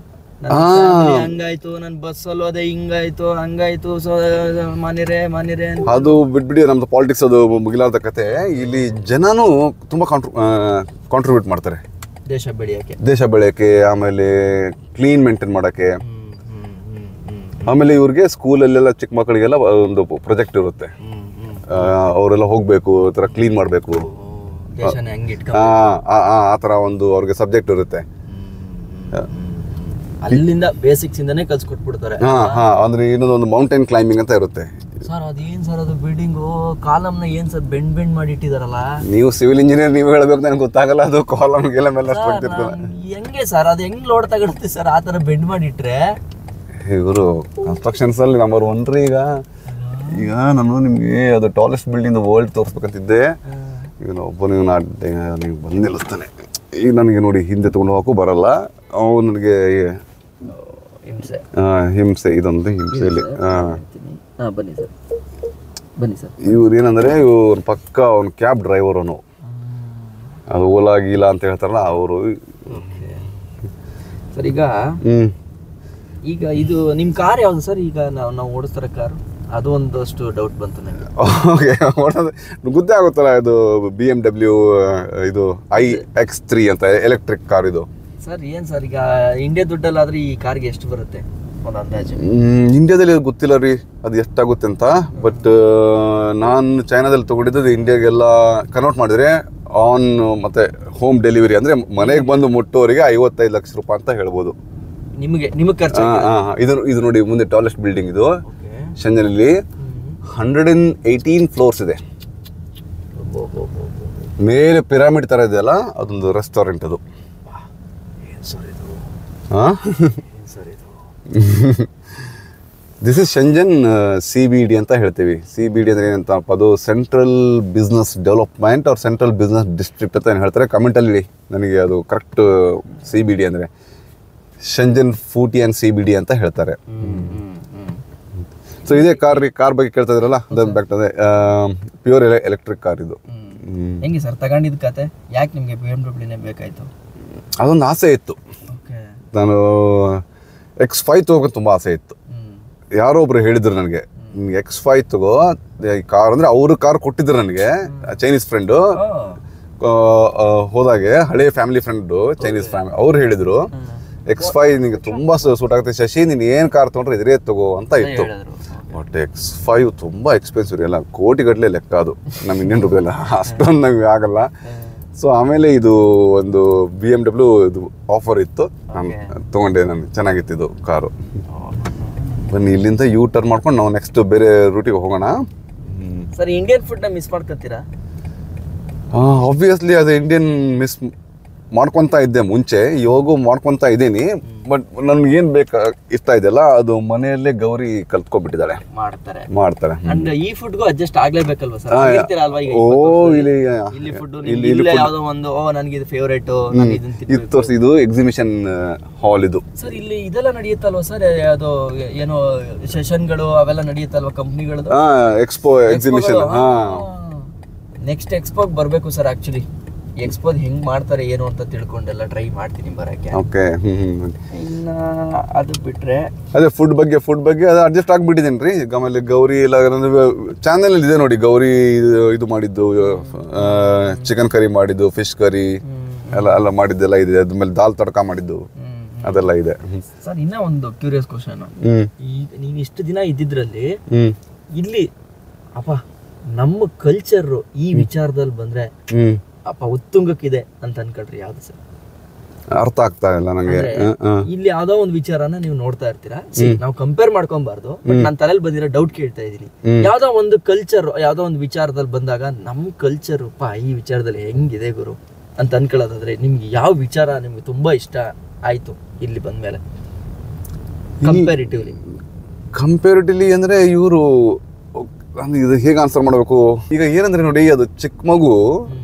ಹಂಗಾಯ್ತು, ನನ್ ಬಸ್ ಅಲ್ಲಿ ಹೋದೆ, ಹಿಂಗಾಯ್ತು ಹಂಗಾಯ್ತು, ಮನಿರೇ ಅದು ಬಿಟ್ಬಿಡಿ. ನಮ್ದು ಪಾಲಿಟಿಕ್ಸ್ ಅದು ಮುಗಿಲಾರ್ದ ಕತೆ. ಇಲ್ಲಿ ಜನನು ತುಂಬಾ ಕಾಂಟ್ರಿಬ್ಯೂಟ್ ಮಾಡ್ತಾರೆ ದೇಶ ಬೆಳೆಯಕ್ಕೆ, ಆಮೇಲೆ ಕ್ಲೀನ್ ಮೇಂಟೈನ್ ಮಾಡಕ್ಕೆ. ಆಮೇಲೆ ಇವ್ರಿಗೆ ಸ್ಕೂಲಲ್ಲೆಲ್ಲ ಚಿಕ್ಕ ಮಕ್ಕಳಿಗೆಲ್ಲ ಒಂದು ಪ್ರಾಜೆಕ್ಟ್ ಇರುತ್ತೆ, ಅವರೆಲ್ಲ ಹೋಗಬೇಕು, ಈ ಥರ ಕ್ಲೀನ್ ಮಾಡಬೇಕು, ದೇಶನ ಹೆಂಗೆ ಆ ಥರ ಒಂದು ಅವ್ರಿಗೆ ಸಬ್ಜೆಕ್ಟ್ ಇರುತ್ತೆ. ಅಲ್ಲಿಂದ ಬೇಸಿಕ್ಸ್ ಇಂದಾನೆ ಕಲ್ಸ್ಕೊಟ್ಬಿಡ್ತಾರೆ. ಅಂದ್ರೆ ಇನ್ನೊಂದು ಮೌಂಟೇನ್ ಕ್ಲೈಂಬಿಂಗ್ ಅಂತ ಇರುತ್ತೆ. ಸರ್ ಅದೇನ್ ಸರ್ ಅದು ಬಿಲ್ಡಿಂಗು ಕಾಲಮ್ನ ಏನ್ ಸರ್ ಬೆಂಡ್ ಮಾಡಿ ಇಟ್ಟಿದಾರಲ್ಲ? ನೀವು ಸಿವಿಲ್ ಇಂಜಿನಿಯರ್, ನೀವು ಹೇಳ್ಬೇಕು, ನನಗೆ ಗೊತ್ತಾಗಲ್ಲ ಅದು ಕಾಲಮ್ ಗೆಲ್ಲ ಹೆಂಗೆ ಸರ್ ಅದು ಹೆಂಗ್ ಲೋಡ್ ತಗೊಳುತ್ತೆ ಸರ್ ಆ ತರ ಬೆಂಡ್ ಮಾಡಿ ಇಟ್ರೆ? ಇವರು ಕನ್ಸ್ಟ್ರಕ್ಷನ್ಸ್ ಅಲ್ಲಿ ನಂಬರ್ 1 ರೀ. ಈಗ ನಾನು ನಿಮ್ಗೆ ಅದು ಟಾಲೆಸ್ಟ್ ಬಿಲ್ಡಿಂಗ್ ವರ್ಲ್ಡ್ ತೋರಿಸ್ಬೇಕಂತಿದ್ದೆ. ಈಗ ಒಬ್ಬ ನೀವು ಬಂದು ನಿಲ್ಲಿಸ್ತಾನೆ. ಈಗ ನನಗೆ ನೋಡಿ ಹಿಂದೆ ತಗೊಂಡು ಹೋಗಕ್ಕೂ ಬರಲ್ಲ. ಅವು ನನಗೆ ಹಿಂಸೆ, ಇದೊಂದು ಹಿಂಸೆಯಲ್ಲಿ. ಬನ್ನಿ ಸರ್. ಇವ್ರು ಏನಂದ್ರೆ ಇವ್ರು ಪಕ್ಕ ಅವ್ನು ಕ್ಯಾಬ್ ಡ್ರೈವರ್, ಅವನು ಅದು ಓಲಾ ಗೀಲಾ ಅಂತ ಹೇಳ್ತಾರಲ್ಲ ಅವರು. ಸರ್ ಈಗ ಇದು ನಿಮ್ಮ ಕಾರ್ ಯಾವುದು ಸರ್? ಈಗ ನಾವು ಓಡಿಸ್ತಾರ ಕಾರು, ಅದು ಒಂದಷ್ಟು ಡೌಟ್ ಬಂತು ನನಗೆ. ಓಕೆ, ಗೊತ್ತೇ ಆಗುತ್ತಲ್ಲ, ಇದು BMW ಇದು iX3 ಅಂತ ಎಲೆಕ್ಟ್ರಿಕ್ ಕಾರ್ ಇದು. ಸರ್ ಏನು ಸರ್ ಈಗ ಇಂಡಿಯಾ ದುಡ್ಡಲ್ಲಾದ್ರೆ ಈ ಕಾರ್ಗೆ ಎಷ್ಟು ಬರುತ್ತೆ ಒಂದು ಅಂದಾಜು? ಇಂಡಿಯಾದಲ್ಲಿ ಗೊತ್ತಿಲ್ಲ ರೀ ಅದು ಎಷ್ಟಾಗುತ್ತೆ ಅಂತ. ಬಟ್ ನಾನು ಚೈನಾದಲ್ಲಿ ತೊಗೊಂಡಿದ್ದು ಇಂಡಿಯಾಗೆಲ್ಲ ಕನ್ವರ್ಟ್ ಮಾಡಿದ್ರೆ ಆನ್ ಮತ್ತೆ ಹೋಮ್ ಡೆಲಿವರಿ ಅಂದರೆ ಮನೆಗೆ ಬಂದು ಮುಟ್ಟೋರಿಗೆ 55 ಲಕ್ಷ ರೂಪಾಯಿ ಅಂತ ಹೇಳ್ಬೋದು. ನಿಮಗೆ ಖರ್ಚು? ಇದು ನೋಡಿ ಮುಂದೆ ಟಾಲೆಸ್ಟ್ ಬಿಲ್ಡಿಂಗ್ ಇದು ಶಂಜನಲ್ಲಿ 118 ಫ್ಲೋರ್ಸ್ ಇದೆ. ಮೇಲೆ ಪಿರಾಮಿಡ್ ಥರ ಇದೆಯಲ್ಲ, ಅದೊಂದು ರೆಸ್ಟೋರೆಂಟ್ ಅದು. ದಿಸ್ ಇಸ್ ಶಂಜನ್ CBD ಅಂತ ಹೇಳ್ತೀವಿ. CBD ಅಂದರೆ ಏನಂತಪ್ಪ, ಅದು ಸೆಂಟ್ರಲ್ ಬಿಸ್ನೆಸ್ ಡೆವಲಪ್ಮೆಂಟ್ ಅವ್ರ ಸೆಂಟ್ರಲ್ ಬಿಸ್ನೆಸ್ ಡಿಸ್ಟ್ರಿಕ್ಟ್ ಅಂತ ಏನು ಹೇಳ್ತಾರೆ. ಕಮೆಂಟಲ್ಲಿ ನನಗೆ ಅದು ಕರೆಕ್ಟ್ CBD ಅಂದರೆ ಶಂಜನ್ ಫೂಟಿಯಾನ್ CBD ಅಂತ ಹೇಳ್ತಾರೆ. ಸೊ ಇದೇ ಕಾರ್ ಬಗ್ಗೆ ಕೇಳ್ತಾ ಇದ್ರಲ್ಲ, ಅದನ್ನು ಬ್ಯಾಕ್ ಅದೇ ಪ್ಯೂರ್ ಎಲೆಕ್ಟ್ರಿಕ್ ಕಾರ್ ಇದು. ಹೆಂಗೆ ಸರ್ ತಗೊಂಡಿದ್ದ ಕತೆ? ಯಾಕೆ ನಿಮಗೆ BMW ಬೇಕಾಯಿತು? ಅದೊಂದು ಆಸೆ ಇತ್ತು. ನಾನು X5 ತಗೋಬೇಕಂತ ತುಂಬ ಆಸೆ ಇತ್ತು. ಯಾರೋ ಒಬ್ರು ಹೇಳಿದ್ರು ನನಗೆ, X5 ತಗೋ ಈ ಕಾರ್ ಅಂದರೆ ಅವರು ಕಾರ್ ಕೊಟ್ಟಿದ್ರು ನನಗೆ. ಚೈನೀಸ್ ಫ್ರೆಂಡು ಹೋದಾಗೆ, ಹಳೆ ಫ್ಯಾಮಿಲಿ ಫ್ರೆಂಡು ಚೈನೀಸ್ ಫ್ಯಾಮಿಲಿ, ಅವ್ರು ಹೇಳಿದರು X5 ನಿನಗೆ ತುಂಬ ಸೂಟ್ ಆಗುತ್ತೆ ಶಶಿ, ನೀನು ಏನು ಕಾರ್ ತೊಗೊಂಡ್ರೆ ಇದೇ ತಗೋ ಅಂತ ಇತ್ತು. ಬಟ್ X5 ತುಂಬ ಎಕ್ಸ್ಪೆನ್ಸಿವ್ ಎಲ್ಲ, ಕೋಟಿಗಟ್ಟಲೆ ಲೆಕ್ಕ ಅದು. ನಮ್ಮ ಇಂಡಿಯನ್ ರೂಪಾಯಿ ಎಲ್ಲ ಅಷ್ಟೊಂದು ನಮಗೆ ಆಗಲ್ಲ. ಸೊ ಆಮೇಲೆ ಇದು ಒಂದು BMW ಇದು ಆಫರ್ ಇತ್ತು, ನಾನು ತೊಗೊಂಡೆ. ನಾನು ಚೆನ್ನಾಗಿತ್ತು ಇದು ಕಾರು. ಬನ್ನಿ ಇಲ್ಲಿಂದ ಟರ್ನ್ ಮಾಡ್ಕೊಂಡು ನಾವು ನೆಕ್ಸ್ಟ್ ಬೇರೆ ರೂಟಿಗೆ ಹೋಗೋಣ. ಸರ್ ಇಂಡಿಯನ್ ಫುಡ್ನ ಮಿಸ್ ಮಾಡ್ಕೊತೀರಾ? ಆಬ್ವಿಯಸ್ಲಿ ಅದು ಇಂಡಿಯನ್ ಮಿಸ್ ಮಾಡ್ಕೊತಾ ಇದ್ದೆ ಮುಂಚೆ, ಇವಾಗೂ ಮಾಡ್ಕೊತಾ ಇದ್ದೀನಿ. ಬಟ್ ನನ್ಗೆ ಏನು ಇಷ್ಟ ಇದೆಯಲ್ಲ, ಅದು ಮನೆಯಲ್ಲೇ ಗೌರಿ ಕಲ್ತ್ಕೊಬಿಟ್ಟಿದ್ದಾಳೆ, ಮಾಡ್ತಾರೆ. ಈ ಫುಡ್ಗೂ ಅಡ್ಜಸ್ಟ್ ಆಗ್ಲೇಬೇಕಲ್ವಾ ಸರ್? ಇದು ಎಕ್ಸಿಬಿಷನ್ ಹಾಲ್ ಇದು ಸರ್. ಇಲ್ಲಿ ಇದೆಲ್ಲ ನಡೆಯುತ್ತಲ್ವಾ ಸರ್? ಅದು ಏನೋ ಸೆಷನ್ಗಳು ಅವೆಲ್ಲ ನಡೆಯುತ್ತಲ್ವಾ ಕಂಪ್ನಿಗಳದ್ದು? Expo exhibition. ನೆಕ್ಸ್ಟ್ ಎಕ್ಸ್ಪೋಗೆ ಬರಬೇಕು ಸರ್. ಆಕ್ಚುಲಿ ಎಕ್ಸ್ಪೋದ್ ಹೆಂಗ್ ಮಾಡ್ತಾರೆ ಏನು ಅಂತ ತಿಳ್ಕೊಂಡೆಲ್ಲ ಟ್ರೈ ಮಾಡ್ತೀನಿ ಬರಕ್ಕೆ. ಓಕೆ. ಇನ್ನ ಅದು ಬಿಟ್ರೆ ಅದೇ ಫುಡ್ ಬಗ್ಗೆ ಅದು ಅಡ್ಜಸ್ಟ್ ಆಗ್ಬಿಟ್ಟಿದ್ದೀನಿ ರೀ. ಆಮೇಲೆ ಗೌರಿ ಎಲ್ಲ ಚಾನಲ್ ಇದೆ ನೋಡಿ, ಗೌರಿ ಇದು ಮಾಡಿದ್ದು, ಚಿಕನ್ ಕರಿ ಮಾಡಿದ್ದು, ಫಿಶ್ ಕರಿ ಎಲ್ಲ ಮಾಡಿದ್ದೆಲ್ಲ ಇದೆ. ಅದ್ಮೇಲೆ ದಾಲ್ ತಡ್ಕ ಮಾಡಿದ್ದು ಅದೆಲ್ಲ ಇದೆ. ಸರ್ ಇನ್ನ ಒಂದು ಕ್ಯೂರಿಯಸ್ ಕ್ವಶನ್, ನೀನ್ ಇಷ್ಟು ದಿನ ಇದ್ದಿದ್ರಲ್ಲಿ ಇಲ್ಲಿ ಅಪ್ಪ ನಮ್ಮ ಕಲ್ಚರ್ ಈ ವಿಚಾರದಲ್ಲಿ ಬಂದ್ರೆ ಅಪ್ಪ ಉತ್ತುಂಗಕ್ಕಿದೆ ಅಂತ ಅನ್ಕೊಂಡ್ರಿ ಯಾವ್ದು ಸರ್? ಅರ್ಥ ಆಗ್ತಾ ಇಲ್ಲ ನಂಗೆ. ಇಲ್ಲಿ ಯಾವ್ದೋ ಒಂದು ವಿಚಾರನ ನೀವು ನೋಡ್ತಾ ಇರ್ತೀರಾ, ನಾವು ಕಂಪೇರ್ ಮಾಡ್ಕೊಬಾರ್ದು. ಬಟ್ ನನ್ನ ತಲೆಯಲ್ಲಿ ಬಂದಿರೋ ಡೌಟ್ ಕೇಳ್ತಾ ಇದೀನಿ. ಯಾವ್ದೋ ಒಂದು ಕಲ್ಚರ್, ಯಾವ್ದೋ ಒಂದು ವಿಚಾರದಲ್ಲಿ ಬಂದಾಗ ನಮ್ ಕಲ್ಚರ್ ಈ ವಿಚಾರದಲ್ಲಿ ಹೆಂಗಿದೆ ಗುರು ಅಂತ ಅನ್ಕೊಳ್ಳೋದಾದ್ರೆ, ನಿಮ್ಗೆ ಯಾವ ವಿಚಾರ ನಿಮ್ಗೆ ತುಂಬಾ ಇಷ್ಟ ಆಯ್ತು ಇಲ್ಲಿ ಬಂದ್ಮೇಲೆ ಕಂಪೇರಿಟಿವ್ಲಿ ಅಂದ್ರೆ ಇವರು ಇದು ಹೇಗೆ ಆನ್ಸರ್ ಮಾಡಬೇಕು? ಈಗ ಏನಂದ್ರೆ ನೋಡಿ, ಅದು ಚಿಕ್ಕ ಮಗು,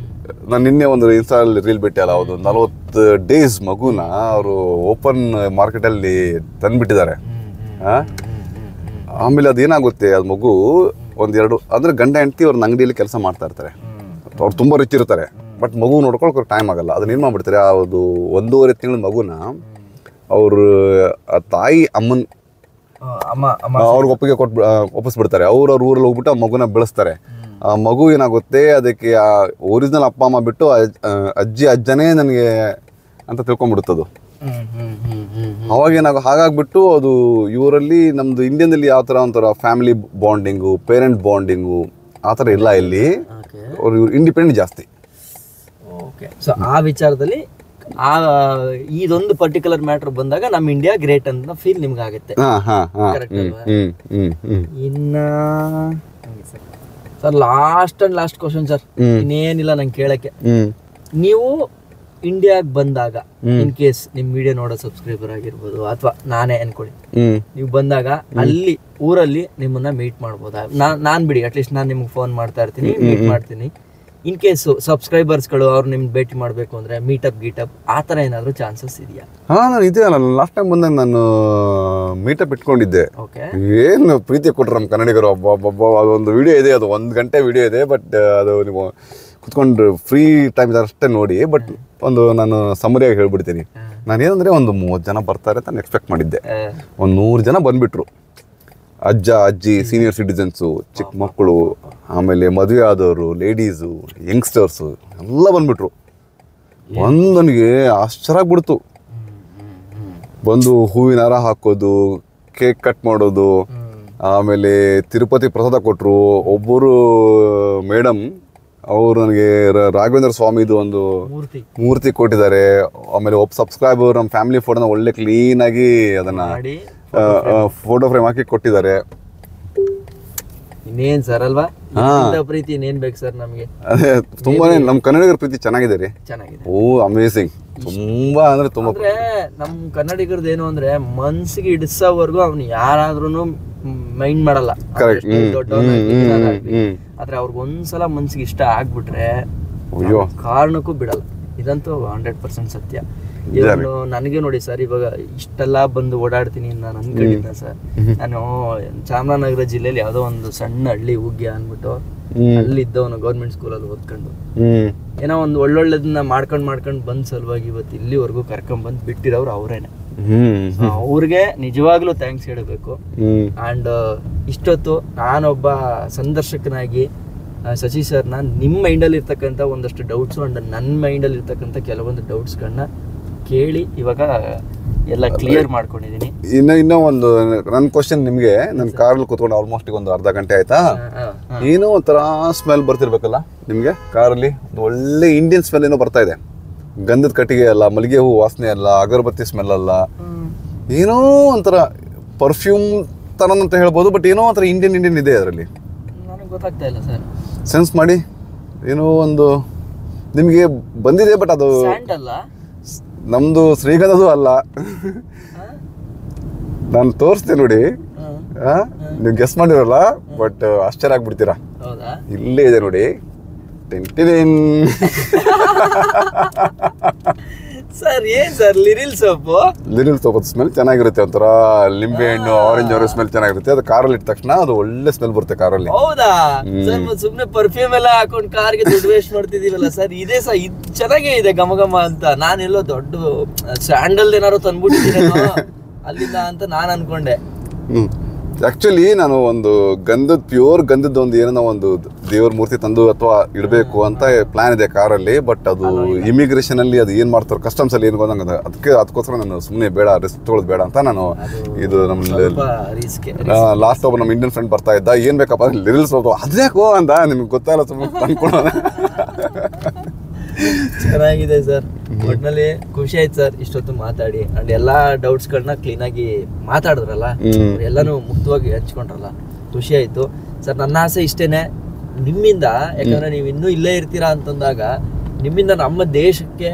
ನಾನು ನಿನ್ನೆ ಒಂದು ಇನ್ಸ್ಟಾದಲ್ಲಿ ರೀಲ್ ಬಿಟ್ಟೆ ಅಲ್ಲ, ಅದು 40 ಡೇಸ್ ಮಗುನ ಅವರು ಓಪನ್ ಮಾರ್ಕೆಟಲ್ಲಿ ತಂದ್ಬಿಟ್ಟಿದ್ದಾರೆ. ಆಮೇಲೆ ಅದೇನಾಗುತ್ತೆ, ಅದು ಮಗು ಒಂದೆರಡು ಅಂದರೆ ಗಂಡ ಹೆಂಡತಿ ಅವ್ರನ್ನ ಅಂಗಡಿಯಲ್ಲಿ ಕೆಲಸ ಮಾಡ್ತಾ ಇರ್ತಾರೆ. ಅವ್ರು ತುಂಬ ರಿಚ್ ಇರ್ತಾರೆ, ಬಟ್ ಮಗು ನೋಡ್ಕೊಳಕ್ಕೆ ಟೈಮ್ ಆಗಲ್ಲ. ಅದನ್ನ ಏನು ಮಾಡ್ಬಿಡ್ತಾರೆ, ಅದು 1.5 ತಿಂಗಳ ಮಗುನ ಅವರು ತಾಯಿ ಅವ್ರಿಗೆ ಒಪ್ಪಿಗೆ ಒಪ್ಪಿಸ್ಬಿಡ್ತಾರೆ. ಅವ್ರ ಊರಲ್ಲಿ ಹೋಗ್ಬಿಟ್ಟು ಆ ಮಗುನ ಬೆಳೆಸ್ತಾರೆ. ಆ ಮಗು ಏನಾಗುತ್ತೆ, ಅದಕ್ಕೆ ಆ ಒರಿಜಿನಲ್ ಅಪ್ಪ ಅಮ್ಮ ಬಿಟ್ಟು ಅಜ್ಜನೇ ನನಗೆ ಅಂತ ತಿಳ್ಕೊಂಡ್ಬಿಡುತ್ತದು. ಅವಾಗ ಹಾಗಾಗ್ಬಿಟ್ಟು ಅದು ಇವರಲ್ಲಿ ನಮ್ದು ಇಂಡಿಯನ್ದಲ್ಲಿ ಯಾವ ಥರ ಒಂಥರ ಫ್ಯಾಮಿಲಿ ಬಾಂಡಿಂಗು, ಪೇರೆಂಟ್ ಬಾಂಡಿಂಗು ಆ ಥರ ಇಲ್ಲ ಇಲ್ಲಿ. ಓಕೆ ಅವ್ರು ಇಂಡಿಪೆಂಡೆಂಟ್ ಜಾಸ್ತಿ. ಓಕೆ. ಸೊ ಆ ವಿಚಾರದಲ್ಲಿ ಇದೊಂದು ಪರ್ಟಿಕ್ಯುಲರ್ ಮ್ಯಾಟರ್ ಬಂದಾಗ ನಮ್ಮ ಇಂಡಿಯಾ ಗ್ರೇಟ್ ಅಂತ ಫೀಲ್ ನಿಮ್ಗೆ ಆಗುತ್ತೆ. ಕರೆಕ್ಟ್ ಅಲ್ವಾ? ಇನ್ನ ಸರ್ ಲಾಸ್ಟ್ ಕ್ವಶನ್ ಸರ್, ಇನ್ನೇನಿಲ್ಲ ನಂಗೆ ಕೇಳಕ್ಕೆ. ನೀವು ಇಂಡಿಯಾಗ್ ಬಂದಾಗ ಇನ್ ಕೇಸ್ ನಿಮ್ ವಿಡಿಯೋ ನೋಡೋ ಸಬ್ಸ್ಕ್ರೈಬರ್ ಆಗಿರ್ಬೋದು ಅಥವಾ ನಾನೇ ಅನ್ಕೊಳ್ಳಿ, ನೀವು ಬಂದಾಗ ಅಲ್ಲಿ ಊರಲ್ಲಿ ನಿಮ್ಮನ್ನ ಮೀಟ್ ಮಾಡ್ಬೋದಾ? ನಾನ್ ಬಿಡಿ ಅಟ್ಲೀಸ್ಟ್ ನಾನು ನಿಮ್ಗೆ ಫೋನ್ ಮಾಡ್ತಾ ಇರ್ತೀನಿ, ಮೀಟ್ ಮಾಡ್ತೀನಿ. ಇನ್ ಕೇಸ್ ಸಬ್ಸ್ಕ್ರೈಬರ್ಸ್ಗಳು ಅವ್ರು ನಿಮ್ಗೆ ಭೇಟಿ ಮಾಡಬೇಕು ಅಂದ್ರೆ ಮೀಟಪ್ ಗೀಟಪ್ ಆ ಥರ ಏನಾದರೂ ಚಾನ್ಸಸ್ ಇದೆಯಾ? ನಾನು ಇದೆ ಅಲ್ಲ, ಲಾಸ್ಟ್ ಟೈಮ್ ಬಂದಾಗ ನಾನು ಮೀಟಪ್ ಇಟ್ಕೊಂಡಿದ್ದೆ. ಓಕೆ. ಏನು ಪ್ರೀತಿ ಕೊಟ್ರು ನಮ್ಮ ಕನ್ನಡಿಗರು. ಅದೊಂದು ವಿಡಿಯೋ ಇದೆ, ಅದು 1 ಗಂಟೆ ವಿಡಿಯೋ ಇದೆ. ಬಟ್ ಅದು ನೀವು ಕುತ್ಕೊಂಡು ಫ್ರೀ ಟೈಮ್ ಅಷ್ಟೇ ನೋಡಿ. ಬಟ್ ನಾನು ಸಮರಿಯಾಗಿ ಹೇಳ್ಬಿಡ್ತೀನಿ. ನಾನೇನಂದ್ರೆ ಒಂದು 30 ಜನ ಬರ್ತಾರೆ ಅಂತ ಎಕ್ಸ್ಪೆಕ್ಟ್ ಮಾಡಿದ್ದೆ. ಒಂದು 100 ಜನ ಬಂದ್ಬಿಟ್ರು. ಅಜ್ಜ ಅಜ್ಜಿ, ಸೀನಿಯರ್ ಸಿಟಿಸನ್ಸು, ಚಿಕ್ಕ ಮಕ್ಕಳು, ಆಮೇಲೆ ಮದುವೆ ಆದವರು, ಲೇಡೀಸು, ಯಂಗ್ಸ್ಟರ್ಸು ಎಲ್ಲ ಬಂದ್ಬಿಟ್ರು. ನನಗೆ ಆಶ್ಚರ್ಯ ಆಗ್ಬಿಡ್ತು. ಬಂದು ಹೂವಿನ ಹಾರ ಹಾಕೋದು, ಕೇಕ್ ಕಟ್ ಮಾಡೋದು, ಆಮೇಲೆ ತಿರುಪತಿ ಪ್ರಸಾದ ಕೊಟ್ಟರು. ಒಬ್ಬರು ಮೇಡಮ್ ಅವರು ನನಗೆ ರಾಘವೇಂದ್ರ ಸ್ವಾಮಿದು ಒಂದು ಮೂರ್ತಿ ಕೊಟ್ಟಿದ್ದಾರೆ. ಆಮೇಲೆ ಒಬ್ಬ ಸಬ್ಸ್ಕ್ರೈಬರ್ ನಮ್ಮ ಫ್ಯಾಮಿಲಿ ಫೋಟೋನ ಒಳ್ಳೆ ಕ್ಲೀನಾಗಿ ಅದನ್ನು ಫೋಟೋ ಫ್ರೇಮ್ ಹಾಕಿ ಕೊಟ್ಟಿದ್ದಾರೆ. ಇನ್ನೇನ್ ಸರ್ ಅಲ್ವಾ, ಪ್ರೀತಿ ಇನ್ನೇನ್ ಬೇಕು ಸರ್ ನಮ್ಗೆ. ಅದೇ ತುಂಬಾನೇ ನಮ್ಮ ಕನ್ನಡಿಗರ ಪ್ರೀತಿ ಚೆನ್ನಾಗಿದೆ ರೀ. ಚೆನ್ನಾಗಿದೆ. ಓ ಅಮೇಸಿಂಗ್. ತುಂಬಾ ಅಂದ್ರೆ ತುಂಬಾ. ಅಂದ್ರೆ ನಮ್ ಕನ್ನಡಿಗರದ್ದು ಏನು ಅಂದ್ರೆ ಮನ್ಸಿಗೆ ಇಡಿಸೋವರೆಗೂ ಅವ್ನು ಯಾರಾದ್ರೂ ಮೈಂಡ್ ಮಾಡಲ್ಲ. ಆದ್ರೆ ಅವ್ರಿಗೆ ಒಂದ್ಸಲ ಮನ್ಸಿಗೆ ಇಷ್ಟ ಆಗ್ಬಿಟ್ರೆ ಕಾರಣಕ್ಕೂ ಬಿಡಲ್ಲ. ಇದಂತೂ 100% ಸತ್ಯ. ಇವನು ನನಗೆ ನೋಡಿ ಸರ್, ಇವಾಗ ಇಷ್ಟೆಲ್ಲ ಬಂದು ಓಡಾಡ್ತೀನಿ ನಾನು ಅನ್ಕೊಂಡಿದ್ದೆ ಸರ್. ನಾನು ಚಾಮರಾಜನಗರ ಜಿಲ್ಲೆಯಲ್ಲಿ ಯಾವುದೋ ಒಂದು ಸಣ್ಣ ಹಳ್ಳಿ ಉಗ್ಯ ಅಂದ್ಬಿಟ್ಟು ಅಲ್ಲಿದ್ದವನು ಗೌರ್ಮೆಂಟ್ ಸ್ಕೂಲಲ್ಲಿ ಓದ್ಕೊಂಡು ಏನೋ ಒಂದು ಒಳ್ಳೊಳ್ಳೆದನ್ನ ಮಾಡ್ಕೊಂಡು ಬಂದ್ ಸಲುವಾಗಿ ಇವತ್ತು ಇಲ್ಲಿವರೆಗೂ ಕರ್ಕೊಂಡ್ ಬಂದ್ ಬಿಟ್ಟಿರೋರು ಅವರೇನೆ. ಅವ್ರಿಗೆ ನಿಜವಾಗ್ಲೂ ಥ್ಯಾಂಕ್ಸ್ ಹೇಳಬೇಕು. ಅಂಡ್ ಇಷ್ಟೊತ್ತು ನಾನೊಬ್ಬ ಸಂದರ್ಶಕನಾಗಿ ಶಶಿ ಸರ್ನ ನಿಮ್ಮ ಮೈಂಡಲ್ಲಿ ಇರ್ತಕ್ಕಂಥ ಒಂದಷ್ಟು ಡೌಟ್ಸು ಅಂಡ್ ನನ್ನ ಮೈಂಡಲ್ಲಿ ಇರ್ತಕ್ಕಂಥ ಕೆಲವೊಂದು ಡೌಟ್ಸ್ಗಳನ್ನ ಕೇಳಿ ಇವಾಗ ಎಲ್ಲ ಕ್ಲಿಯರ್ ಮಾಡ್ಕೊಂಡಿದ್ದೀನಿ. ಇನ್ನೂ ಒಂದು ನನ್ನ ಕ್ವಶನ್ ನಿಮಗೆ, ನನ್ನ ಕಾರಲ್ಲಿ ಕೂತ್ಕೊಂಡು ಆಲ್ಮೋಸ್ಟ್ ಒಂದು ಅರ್ಧ ಗಂಟೆ ಆಯ್ತಾ, ಏನೋ ಒಂಥರ ಸ್ಮೆಲ್ ಬರ್ತಿರ್ಬೇಕಲ್ಲ ನಿಮಗೆ ಕಾರಲ್ಲಿ? ಒಂದು ಒಳ್ಳೆ ಇಂಡಿಯನ್ ಸ್ಮೆಲ್ ಏನೋ ಬರ್ತಾ ಇದೆ. ಗಂಧದ ಕಟ್ಟಿಗೆ ಅಲ್ಲ, ಮಲ್ಲಿಗೆ ಹೂ ವಾಸನೆ ಅಲ್ಲ, ಅಗರಬತ್ತಿ ಸ್ಮೆಲ್ ಅಲ್ಲ, ಏನೋ ಒಂಥರ ಪರ್ಫ್ಯೂಮ್ ತರ ಅಂತ ಹೇಳ್ಬೋದು. ಬಟ್ ಏನೋ ಒಂಥರ ಇಂಡಿಯನ್ ಇದೆ ಅದರಲ್ಲಿ. ನನಗೆ ಗೊತ್ತಾಗ್ತಾ ಇಲ್ಲ ಸರ್, ಸೆನ್ಸ್ ಮಾಡಿ. ಏನೋ ಒಂದು ನಿಮಗೆ ಬಂದಿದೆ. ಬಟ್ ಅದು ನಮ್ದು ಶ್ರೀಗಂಧದು ಅಲ್ಲ. ನಾನು ತೋರಿಸ್ತೇನೆ ನೋಡಿ, ನೀವು ಗೆಸ್ ಮಾಡಿರಲ್ಲ, ಬಟ್ ಆಶ್ಚರ್ಯ ಆಗ್ಬಿಡ್ತೀರಾ. ಇಲ್ಲೇ ಇದೆ ನೋಡಿ. ಸರ್ ಏನ್ ಸರ್ ಲಿರಿಲ್ ಸೋಪ್ ಸ್ಮೆಲ್ ಚೆನ್ನಾಗಿರುತ್ತೆ. ಒಂಥರ ಲಿಂಬೆ ಹಣ್ಣು, ಆರೆಂಜ್ ಅವರ ಸ್ಮೆಲ್ ಚೆನ್ನಾಗಿರುತ್ತೆ. ಅದು ಕಾರಲ್ಲಿ ಇಟ್ಟ ತಕ್ಷಣ ಅದು ಒಳ್ಳೆ ಸ್ಮೆಲ್ ಬರುತ್ತೆ ಕಾರಲ್ಲಿ. ಹೌದಾ ಸರ್? ಸುಮ್ನೆ ಪರ್ಫ್ಯೂಮ್ ಎಲ್ಲ ಹಾಕೊಂಡು ಕಾರ್ಗೆ ದುಡ್ಡು ವೇಸ್ಟ್ ಮಾಡ್ತಿದೀವಲ್ಲ ಸರ್. ಇದೇ ಸರ್ ಇದು ಚೆನ್ನಾಗೇ ಇದೆ ಘಮ ಅಂತ. ನಾನೆಲ್ಲೋ ದೊಡ್ಡ ಸ್ಯಾಂಡಲ್ ಏನಾರು ತಂದ್ಬಿಟ್ಟಿದ್ದೀರೇನೋ ಅಲ್ಲಿಂದ ಅಂತ ನಾನು ಅನ್ಕೊಂಡೆ. ಆಕ್ಚುಲಿ ನಾನು ಒಂದು ಪ್ಯೂರ್ ಗಂಧದ ಒಂದು ಏನೋ ಒಂದು ದೇವ್ರ ಮೂರ್ತಿ ತಂದು ಅಥವಾ ಇಡಬೇಕು ಅಂತ ಪ್ಲಾನ್ ಇದೆ ಕಾರಲ್ಲಿ. ಬಟ್ ಅದು ಇಮಿಗ್ರೇಷನ್ ಅಲ್ಲಿ ಅದು ಏನ್ ಮಾಡ್ತಾರೆ, ಕಸ್ಟಮ್ಸ್ ಅಲ್ಲಿ ಏನು ಗೊತ್ತಂಗ, ಅದಕ್ಕೋಸ್ಕರ ನಾನು ಸುಮ್ಮನೆ ಬೇಡ, ರಿಸ್ಕ್ ತೊಗೊಳೋದು ಬೇಡ ಅಂತ ನಾನು ಇದು ಲಾಸ್ಟ್ ಒಬ್ಬ ನಮ್ಮ ಇಂಡಿಯನ್ ಫ್ರೆಂಡ್ ಬರ್ತಾ ಇದ್ದ, ಏನ್ ಬೇಕಪ್ಪ ಲಿರಿಲ್ಸ್ ಅದ್ಯಾಕೋ ಅಂತ, ನಿಮ್ಗೆ ಗೊತ್ತಾಗಲ್ಲ ಸುಮ್ಮನೆ ತಂದ್ಕೊಳೋಣ. ಚೆನ್ನಾಗಿದೆ ಸರ್. ಒಟ್ನಲ್ಲಿ ಖುಷಿ ಆಯ್ತು ಸರ್ ಇಷ್ಟೊತ್ತು ಮಾತಾಡಿ. ಅಂಡ್ ಎಲ್ಲಾ ಡೌಟ್ಸ್ಗಳನ್ನ ಕ್ಲೀನ್ ಆಗಿ ಮಾತಾಡಿದ್ರಲ್ಲ, ಎಲ್ಲಾನು ಮುಕ್ತವಾಗಿ ಹಂಚ್ಕೊಂಡ್ರಲ್ಲ, ಖುಷಿ ಆಯ್ತು ಸರ್. ನನ್ನ ಆಸೆ ಇಷ್ಟೇನೆ ನಿಮ್ಮಿಂದ, ಯಾಕಂದ್ರೆ ನೀವು ಇನ್ನೂ ಇಲ್ಲೇ ಇರ್ತೀರಾ ಅಂತಂದಾಗ ನಿಮ್ಮಿಂದ ನಮ್ಮ ದೇಶಕ್ಕೆ,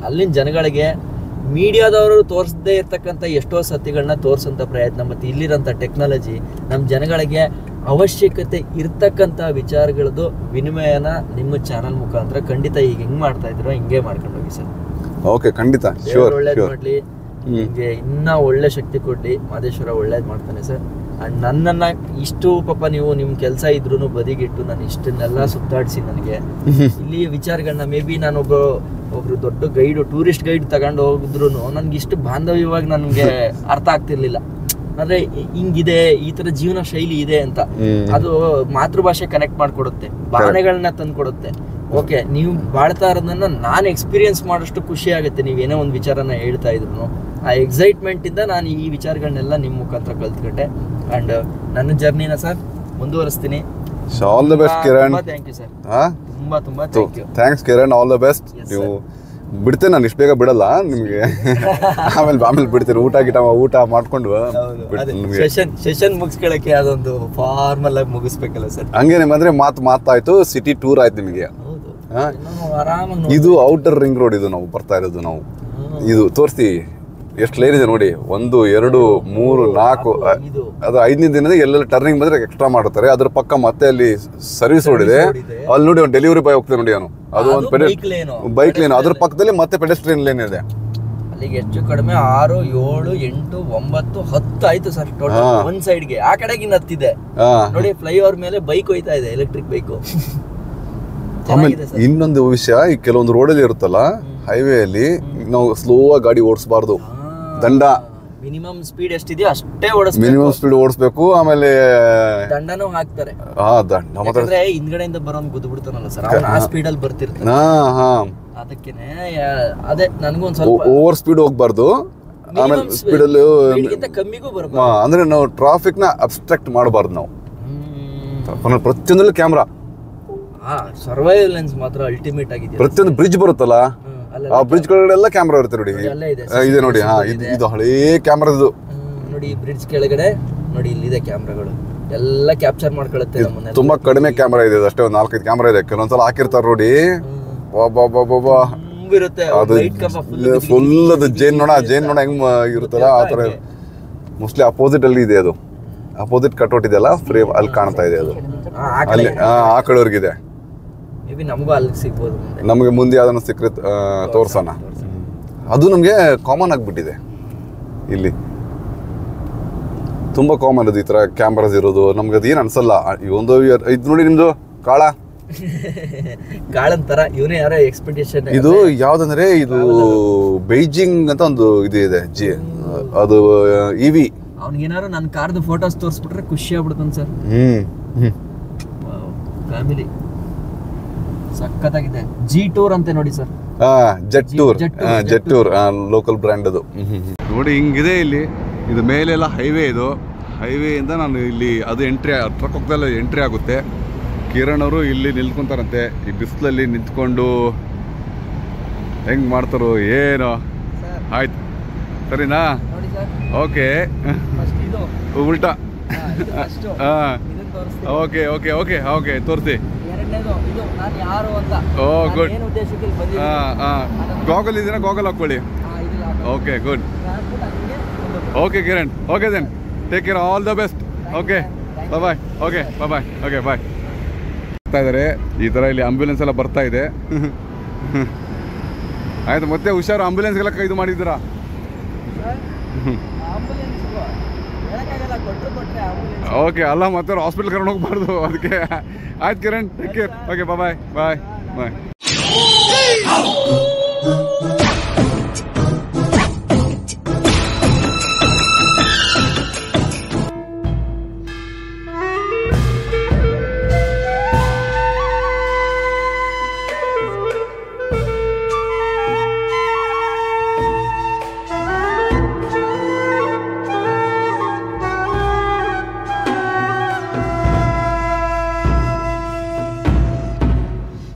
ಅಲ್ಲಿನ ಜನಗಳಿಗೆ ಮೀಡಿಯಾದವರು ತೋರಿಸದೇ ಇರ್ತಕ್ಕಂಥ ಎಷ್ಟೋ ಸತ್ಯಗಳನ್ನ ತೋರಿಸೋಂಥ ಪ್ರಯತ್ನ, ಮತ್ತು ಇಲ್ಲಿರೋಂಥ ಟೆಕ್ನಾಲಜಿ ನಮ್ಮ ಜನಗಳಿಗೆ ಅವಶ್ಯಕತೆ ಇರ್ತಕ್ಕಂಥ ವಿಚಾರಗಳದ್ದು ವಿನಿಮಯನ ನಿಮ್ಮ ಚಾನಲ್ ಮುಖಾಂತರ ಖಂಡಿತ ಈಗ ಹೆಂಗ್ ಮಾಡ್ತಾ ಇದ್ರು ಹಿಂಗೆ ಮಾಡ್ಕೊಂಡು ಹೋಗಿ ಸರ್. ಓಕೆ, ಖಂಡಿತ. ಒಳ್ಳೇದು ಮಾಡ್ಲಿ, ನಿಮಗೆ ಇನ್ನ ಒಳ್ಳೆ ಶಕ್ತಿ ಕೊಡ್ಲಿ, ಮಾದೇಶ್ವರ ಒಳ್ಳೇದು ಮಾಡ್ತಾನೆ ಸರ್. ಅಂಡ್ ನನ್ನನ್ನ ಇಷ್ಟು ಪಾಪ ನೀವು ನಿಮ್ಮ ಕೆಲಸ ಇದ್ರೂ ಬದಿಗಿಟ್ಟು ನಾನು ಇಷ್ಟನ್ನೆಲ್ಲ ಸುತ್ತಾಡಿಸಿ ನನಗೆ ಇಲ್ಲಿ ವಿಚಾರಗಳನ್ನ, ಮೇ ಬಿ ಒಬ್ರು ದೊಡ್ಡ ಗೈಡು, ಟೂರಿಸ್ಟ್ ಗೈಡ್ ತಗೊಂಡು ಹೋಗಿದ್ರು ನನ್ಗೆ ಇಷ್ಟು ಬಾಂಧವ್ಯವಾಗಿ ನನಗೆ ಅರ್ಥ ಆಗ್ತಿರ್ಲಿಲ್ಲ. ಅಂದ್ರೆ ಹಿಂಗಿದೆ, ಈ ತರ ಜೀವನ ಶೈಲಿ ಇದೆ ಅಂತ. ಅದು ಮಾತೃಭಾಷೆ ಕನೆಕ್ಟ್ ಮಾಡ್ಕೊಡುತ್ತೆ, ಭಾವನೆಗಳನ್ನ ತಂದು ಕೊಡುತ್ತೆ. ಓಕೆ, ನೀವು ಬಾಳ್ತಾ ಇರೋದನ್ನ ನಾನು ಎಕ್ಸ್ಪೀರಿಯನ್ಸ್ ಮಾಡೋಷ್ಟು ಖುಷಿ ಆಗುತ್ತೆ. ನೀವೇನೋ ಒಂದು ವಿಚಾರನ ಹೇಳ್ತಾ ಇದ್ರು, ಆ ಎಕ್ಸೈಟ್ಮೆಂಟ್ ಇಂದ ನಾನು ಈ ವಿಚಾರಗಳನ್ನೆಲ್ಲ ನಿಮ್ಮ ಮುಖಾಂತರ ಕಲ್ತ್ಕೊಂಡೆ. ಅಂಡ್ ನನ್ನ ಜರ್ನಿನ ಸರ್ ಮುಂದುವರಿಸ್ತೀನಿ. All the best Kiran. Thank you sir. ಹಾ ತುಂಬಾ thank you. Thanks Kiran, all the best. ನೀವು ಬಿಡ್ತೇನೆ, ನಾನು ಇಷ್ಟು ಬೇಗ ಬಿಡಲ್ಲ ನಿಮಗೆ. ಆಮೇಲೆ ಬಿಡ್ತೀನಿ, ಊಟ ಮಾಡ್ಕೊಂಡು ಸೆಷನ್ ಮುಗಿಸ್ಕೊಳಕ್ಕೆ ಅದೊಂದು ಫಾರ್ಮಲ್ ಆಗಿ ಮುಗಿಸ್ಬೇಕಲ್ಲ ಸರ್. ಹಂಗೇನೆ ಅಂದ್ರೆ ಮಾತಾಯ್ತು, ಸಿಟಿ ಟೂರ್ ಆಯ್ತು ನಿಮಗೆ. ಇದು ಔಟರ್ ರಿಂಗ್ ರೋಡ್, ಇದು ನಾವು ಬರ್ತಾ ಇರೋದು. ನಾವು ಇದು ತೋರಿಸ್ತೀವಿ ಎಷ್ಟು ಲೈನ್ ಇದೆ ನೋಡಿ, 1 2 3 4. ಅದು 5ನೇ ದಿನದ ಎಲ್ಲೆಲ್ಲ ಟರ್ನಿಂಗ್ ಬಂದ್ರೆ ಎಕ್ಸ್ಟ್ರಾ ಮಾಡ್ತಾರೆ. ಅದ್ರ ಪಕ್ಕ ಮತ್ತೆ ಅಲ್ಲಿ ಸರ್ವಿಸ್ ರೋಡ್ ಇದೆ, ಅಲ್ಲಿ ನೋಡಿ ಒಂದು ಡೆಲಿವರಿ ಬಾಯ್ ಹೋಗ್ತಾರೆ ನೋಡಿ, ಅವನು ಅದು ಒಂದು ಬೈಕ್ ಲೇನ್. ಅದ್ರ ಪಕ್ಕದಲ್ಲಿ ಮತ್ತೆ ಪೆಡೆಸ್ಟ್ರಿಯನ್ ಲೇನ್ ಇದೆ. ಅಲ್ಲಿಗೆ ಹೆಚ್ಚು ಕಡಿಮೆ 6 7 8 9 10 ಆಯ್ತು ಸರ್ ಟೋಟಲ್ ಒಂದ್ ಸೈಡ್ಗೆ. ಆ ಕಡೆಗೆ ಇನ್ನು ಹತ್ತಿದೆ ನೋಡಿ, ಫ್ಲೈಓವರ್ ಮೇಲೆ ಬೈಕ್ ಹೋಯ್ತಾ ಇದೆ, ಎಲೆಕ್ಟ್ರಿಕ್ ಬೈಕ್. ಆಮೇಲೆ ಇನ್ನೊಂದು ವಿಷಯ, ಈ ಕೆಲವೊಂದು ರೋಡಲ್ಲಿ ಇರುತ್ತಲ್ಲ ಹೈವೇ ಅಲ್ಲಿ, ನಾವು ಸ್ಲೋ ಆಗಿ ಗಾಡಿ ಓಡಿಸಬಾರ್ದು. ದಂಡ ಮಿನಿಮಮ್ ಸ್ಪೀಡ್ ಎಷ್ಟಿದೆಯೋ ಅಷ್ಟೇ ಓಡಿಸ್ಬೇಕು. ಆಮೇಲೆ ದಂಡನೂ ಹಾಕ್ತಾರೆ. ದಂಡ ಹಿಂದ್ಗಡೆಯಿಂದ ಬರೋನ್ ಗುದ್ದು ಬಿಡ್ತಾನಲ್ಲ ಸರ್, ಅವನು ಆ ಸ್ಪೀಡ್ ಅಲ್ಲಿ ಬರ್ತಿರ್ತಾನೆ. ಅದಕ್ಕೇನೆ ಅದೇ ನನಗೊಂದ್ ಸ್ವಲ್ಪ ಓವರ್ ಸ್ಪೀಡ್ ಹೋಗ್ಬಾರ್ದು. ಆಮೇಲೆ ಸ್ಪೀಡ್ ಅಲ್ಲಿ ಕಮ್ಮಿಗೂ ಬರ್ಬಾರ್ದು. ಅಂದ್ರೆ ನಾವು ಟ್ರಾಫಿಕ್ ನ ಅಬ್ಸ್ಟ್ರಾಕ್ಟ್ ಮಾಡಬಾರ್ದು. ನಾವು ಪ್ರತಿಯೊಂದಲ್ಲೂ ಕ್ಯಾಮ್ರಾ, ಸರ್ವೈಲೆನ್ಸ್ ಮಾತ್ರ ಅಲ್ಟಿಮೇಟ್ ಆಗಿದೆ. ಪ್ರತಿಯೊಂದು ಬ್ರಿಡ್ಜ್ ಬರುತ್ತಲ್ಲ, ಆ ಬ್ರಿಡ್ಜ್ ಕೆಳಗಡೆಲ್ಲ ಕ್ಯಾಮ್ರಾ ಇರುತ್ತೆ ನೋಡಿ. ಇದೆ ನೋಡಿ, ಇದು ಹಳೇ ಕ್ಯಾಮ್ರಾ. ಇದು ನೋಡಿ ಈ ಬ್ರಿಡ್ಜ್ ಕೆಳಗಡೆ ನೋಡಿ, ಇಲ್ಲಿದೆ ಕ್ಯಾಮ್ರಾಗಳು ಎಲ್ಲ ಕ್ಯಾಪ್ಚರ್ ಮಾಡ್ಕೊಳ್ಳುತ್ತೆ ನಮ್ಮನ್ನ. ತುಂಬಾ ಕಡಿಮೆ ಕ್ಯಾಮ್ರಾ ಇದೆ, ಅಷ್ಟೇ ಒಂದು 4-5 ಕ್ಯಾಮ್ರಾ ಇದೆ. ಕೆಲವೊಂದ್ಸಲ ಹಾಕಿರ್ತಾರ ನೋಡಿ, ಫುಲ್ ಅದು ಜೇನ್ ನೋಡ ಹೆಂಗ್ ಇರುತ್ತಲ್ಲ ಆ ತರ. ಮೋಸ್ಟ್ಲಿ ಅಪೋಸಿಟ್ ಅಲ್ಲಿ ಇದೆ, ಅದು ಅಪೋಸಿಟ್ ಕಟ್ಔಟ್ ಇದೆಯಲ್ಲ ಫ್ರೇಮ್, ಅಲ್ಲಿ ಕಾಣ್ತಾ ಇದೆ. ಅದು ಅಲ್ಲಿ ಆ ಕಡೆವರೆಗಿದೆ. ನಮಗೂ ಅಲ್ಲಿ ಸಿಗ್ಬೋದು, ನಮಗೆ ಮುಂದೆ ಯಾವ್ದನ್ನ ಸಿಕ್ಕರೆ ತೋರ್ಸೋಣ. ಅದು ನಮಗೆ ಕಾಮನ್ ಆಗ್ಬಿಟ್ಟಿದೆ ಇಲ್ಲಿ, ತುಂಬಾ ಕಾಮನ್ ಅದು ಈ ತರ ಕ್ಯಾಮ್ರಾಸ್ ಇರೋದು. ನಮ್ಗೆ ಅದು ಏನು ಅನ್ಸಲ್ಲ. ಒಂದು ಇದು ನೋಡಿ ನಿಮ್ದು ಕಾಳನ್ ತರ ಇವನೇ ಯಾರೋ ಎಕ್ಸ್ಪೆಕ್ಟೇಷನ್. ಇದು ಯಾವ್ದಂದ್ರೆ, ಇದು ಬೈಜಿಂಗ್ ಅಂತ ಒಂದು ಇದು ಇದೆ, ಅದು ಇವಿ. ಅವ್ನಿಗೇನಾರು ನನ್ನ ಕಾರ್ದು ಫೋಟೋಸ್ ತೋರಿಸ್ಬಿಟ್ರೆ ಖುಷಿ ಆಗ್ಬಿಡ್ತಾನೆ ಸರ್. ಫ್ಯಾಮಿಲಿ ಸಖತ್ತಾಗಿದೆ. ಜಿ ಟೂರ್ ಅಂತ ನೋಡಿ sir. Jet tour local brand ಅದು. ನೋಡಿ ಹಿಂಗಿದೆ ಇಲ್ಲಿ. ಇದು ಮೇಲೆಲ್ಲ ಹೈವೇ, ಇದು ಹೈವೇ ಇಂದ ನಾನು ಇಲ್ಲಿ ಅದು ಎಂಟ್ರಿ, ಟ್ರಕ್ ಹೋಗ್ದಲ್ಲ ಎಂಟ್ರಿ ಆಗುತ್ತೆ. ಕಿರಣ್ ಅವರು ಇಲ್ಲಿ ನಿಲ್ಕೊಂತಾರಂತೆ, ಈ ಬಿಸಿಲಲ್ಲಿ ನಿಂತ್ಕೊಂಡು ಹೆಂಗ್ ಮಾಡ್ತಾರೋ ಏನೋ. ಆಯ್ತು ಸರಿನಾ, ಓಕೆ. ಉಲ್ಟಾ ಓಕೆ ಓಕೆ ಓಕೆ ಓಕೆ ತೋರಿಸಿ. Oh good. ಗಾಗಲ್ ಇದೀನಾ, ಗಾಗಲ್ ಹಾಕೊಳ್ಳಿ. Okay good. Okay Kiran, okay then take care, all the best. Okay bye. Okay bye. Okay bye. ಬರ್ತಾ ಇದ್ದಾರೆ ಈ ಥರ, ಇಲ್ಲಿ ಆಂಬ್ಯುಲೆನ್ಸ್ ಎಲ್ಲ ಬರ್ತಾ ಇದೆ. ಆಯ್ತು, ಮತ್ತೆ ಹುಷಾರು. ಆಂಬ್ಯುಲೆನ್ಸ್ಗೆಲ್ಲ ಇದು ಮಾಡಿದ್ದೀರಾ? ಓಕೆ, ಅಲ್ಲ ಮತ್ತೆ ಹಾಸ್ಪಿಟಲ್ ಕರ್ಕೊಂಡು ಹೋಗ್ಬಾರ್ದು, ಅದಕ್ಕೆ. ಆಯ್ತು Kiran, take care. Okay bye bye ಬಾಯ್.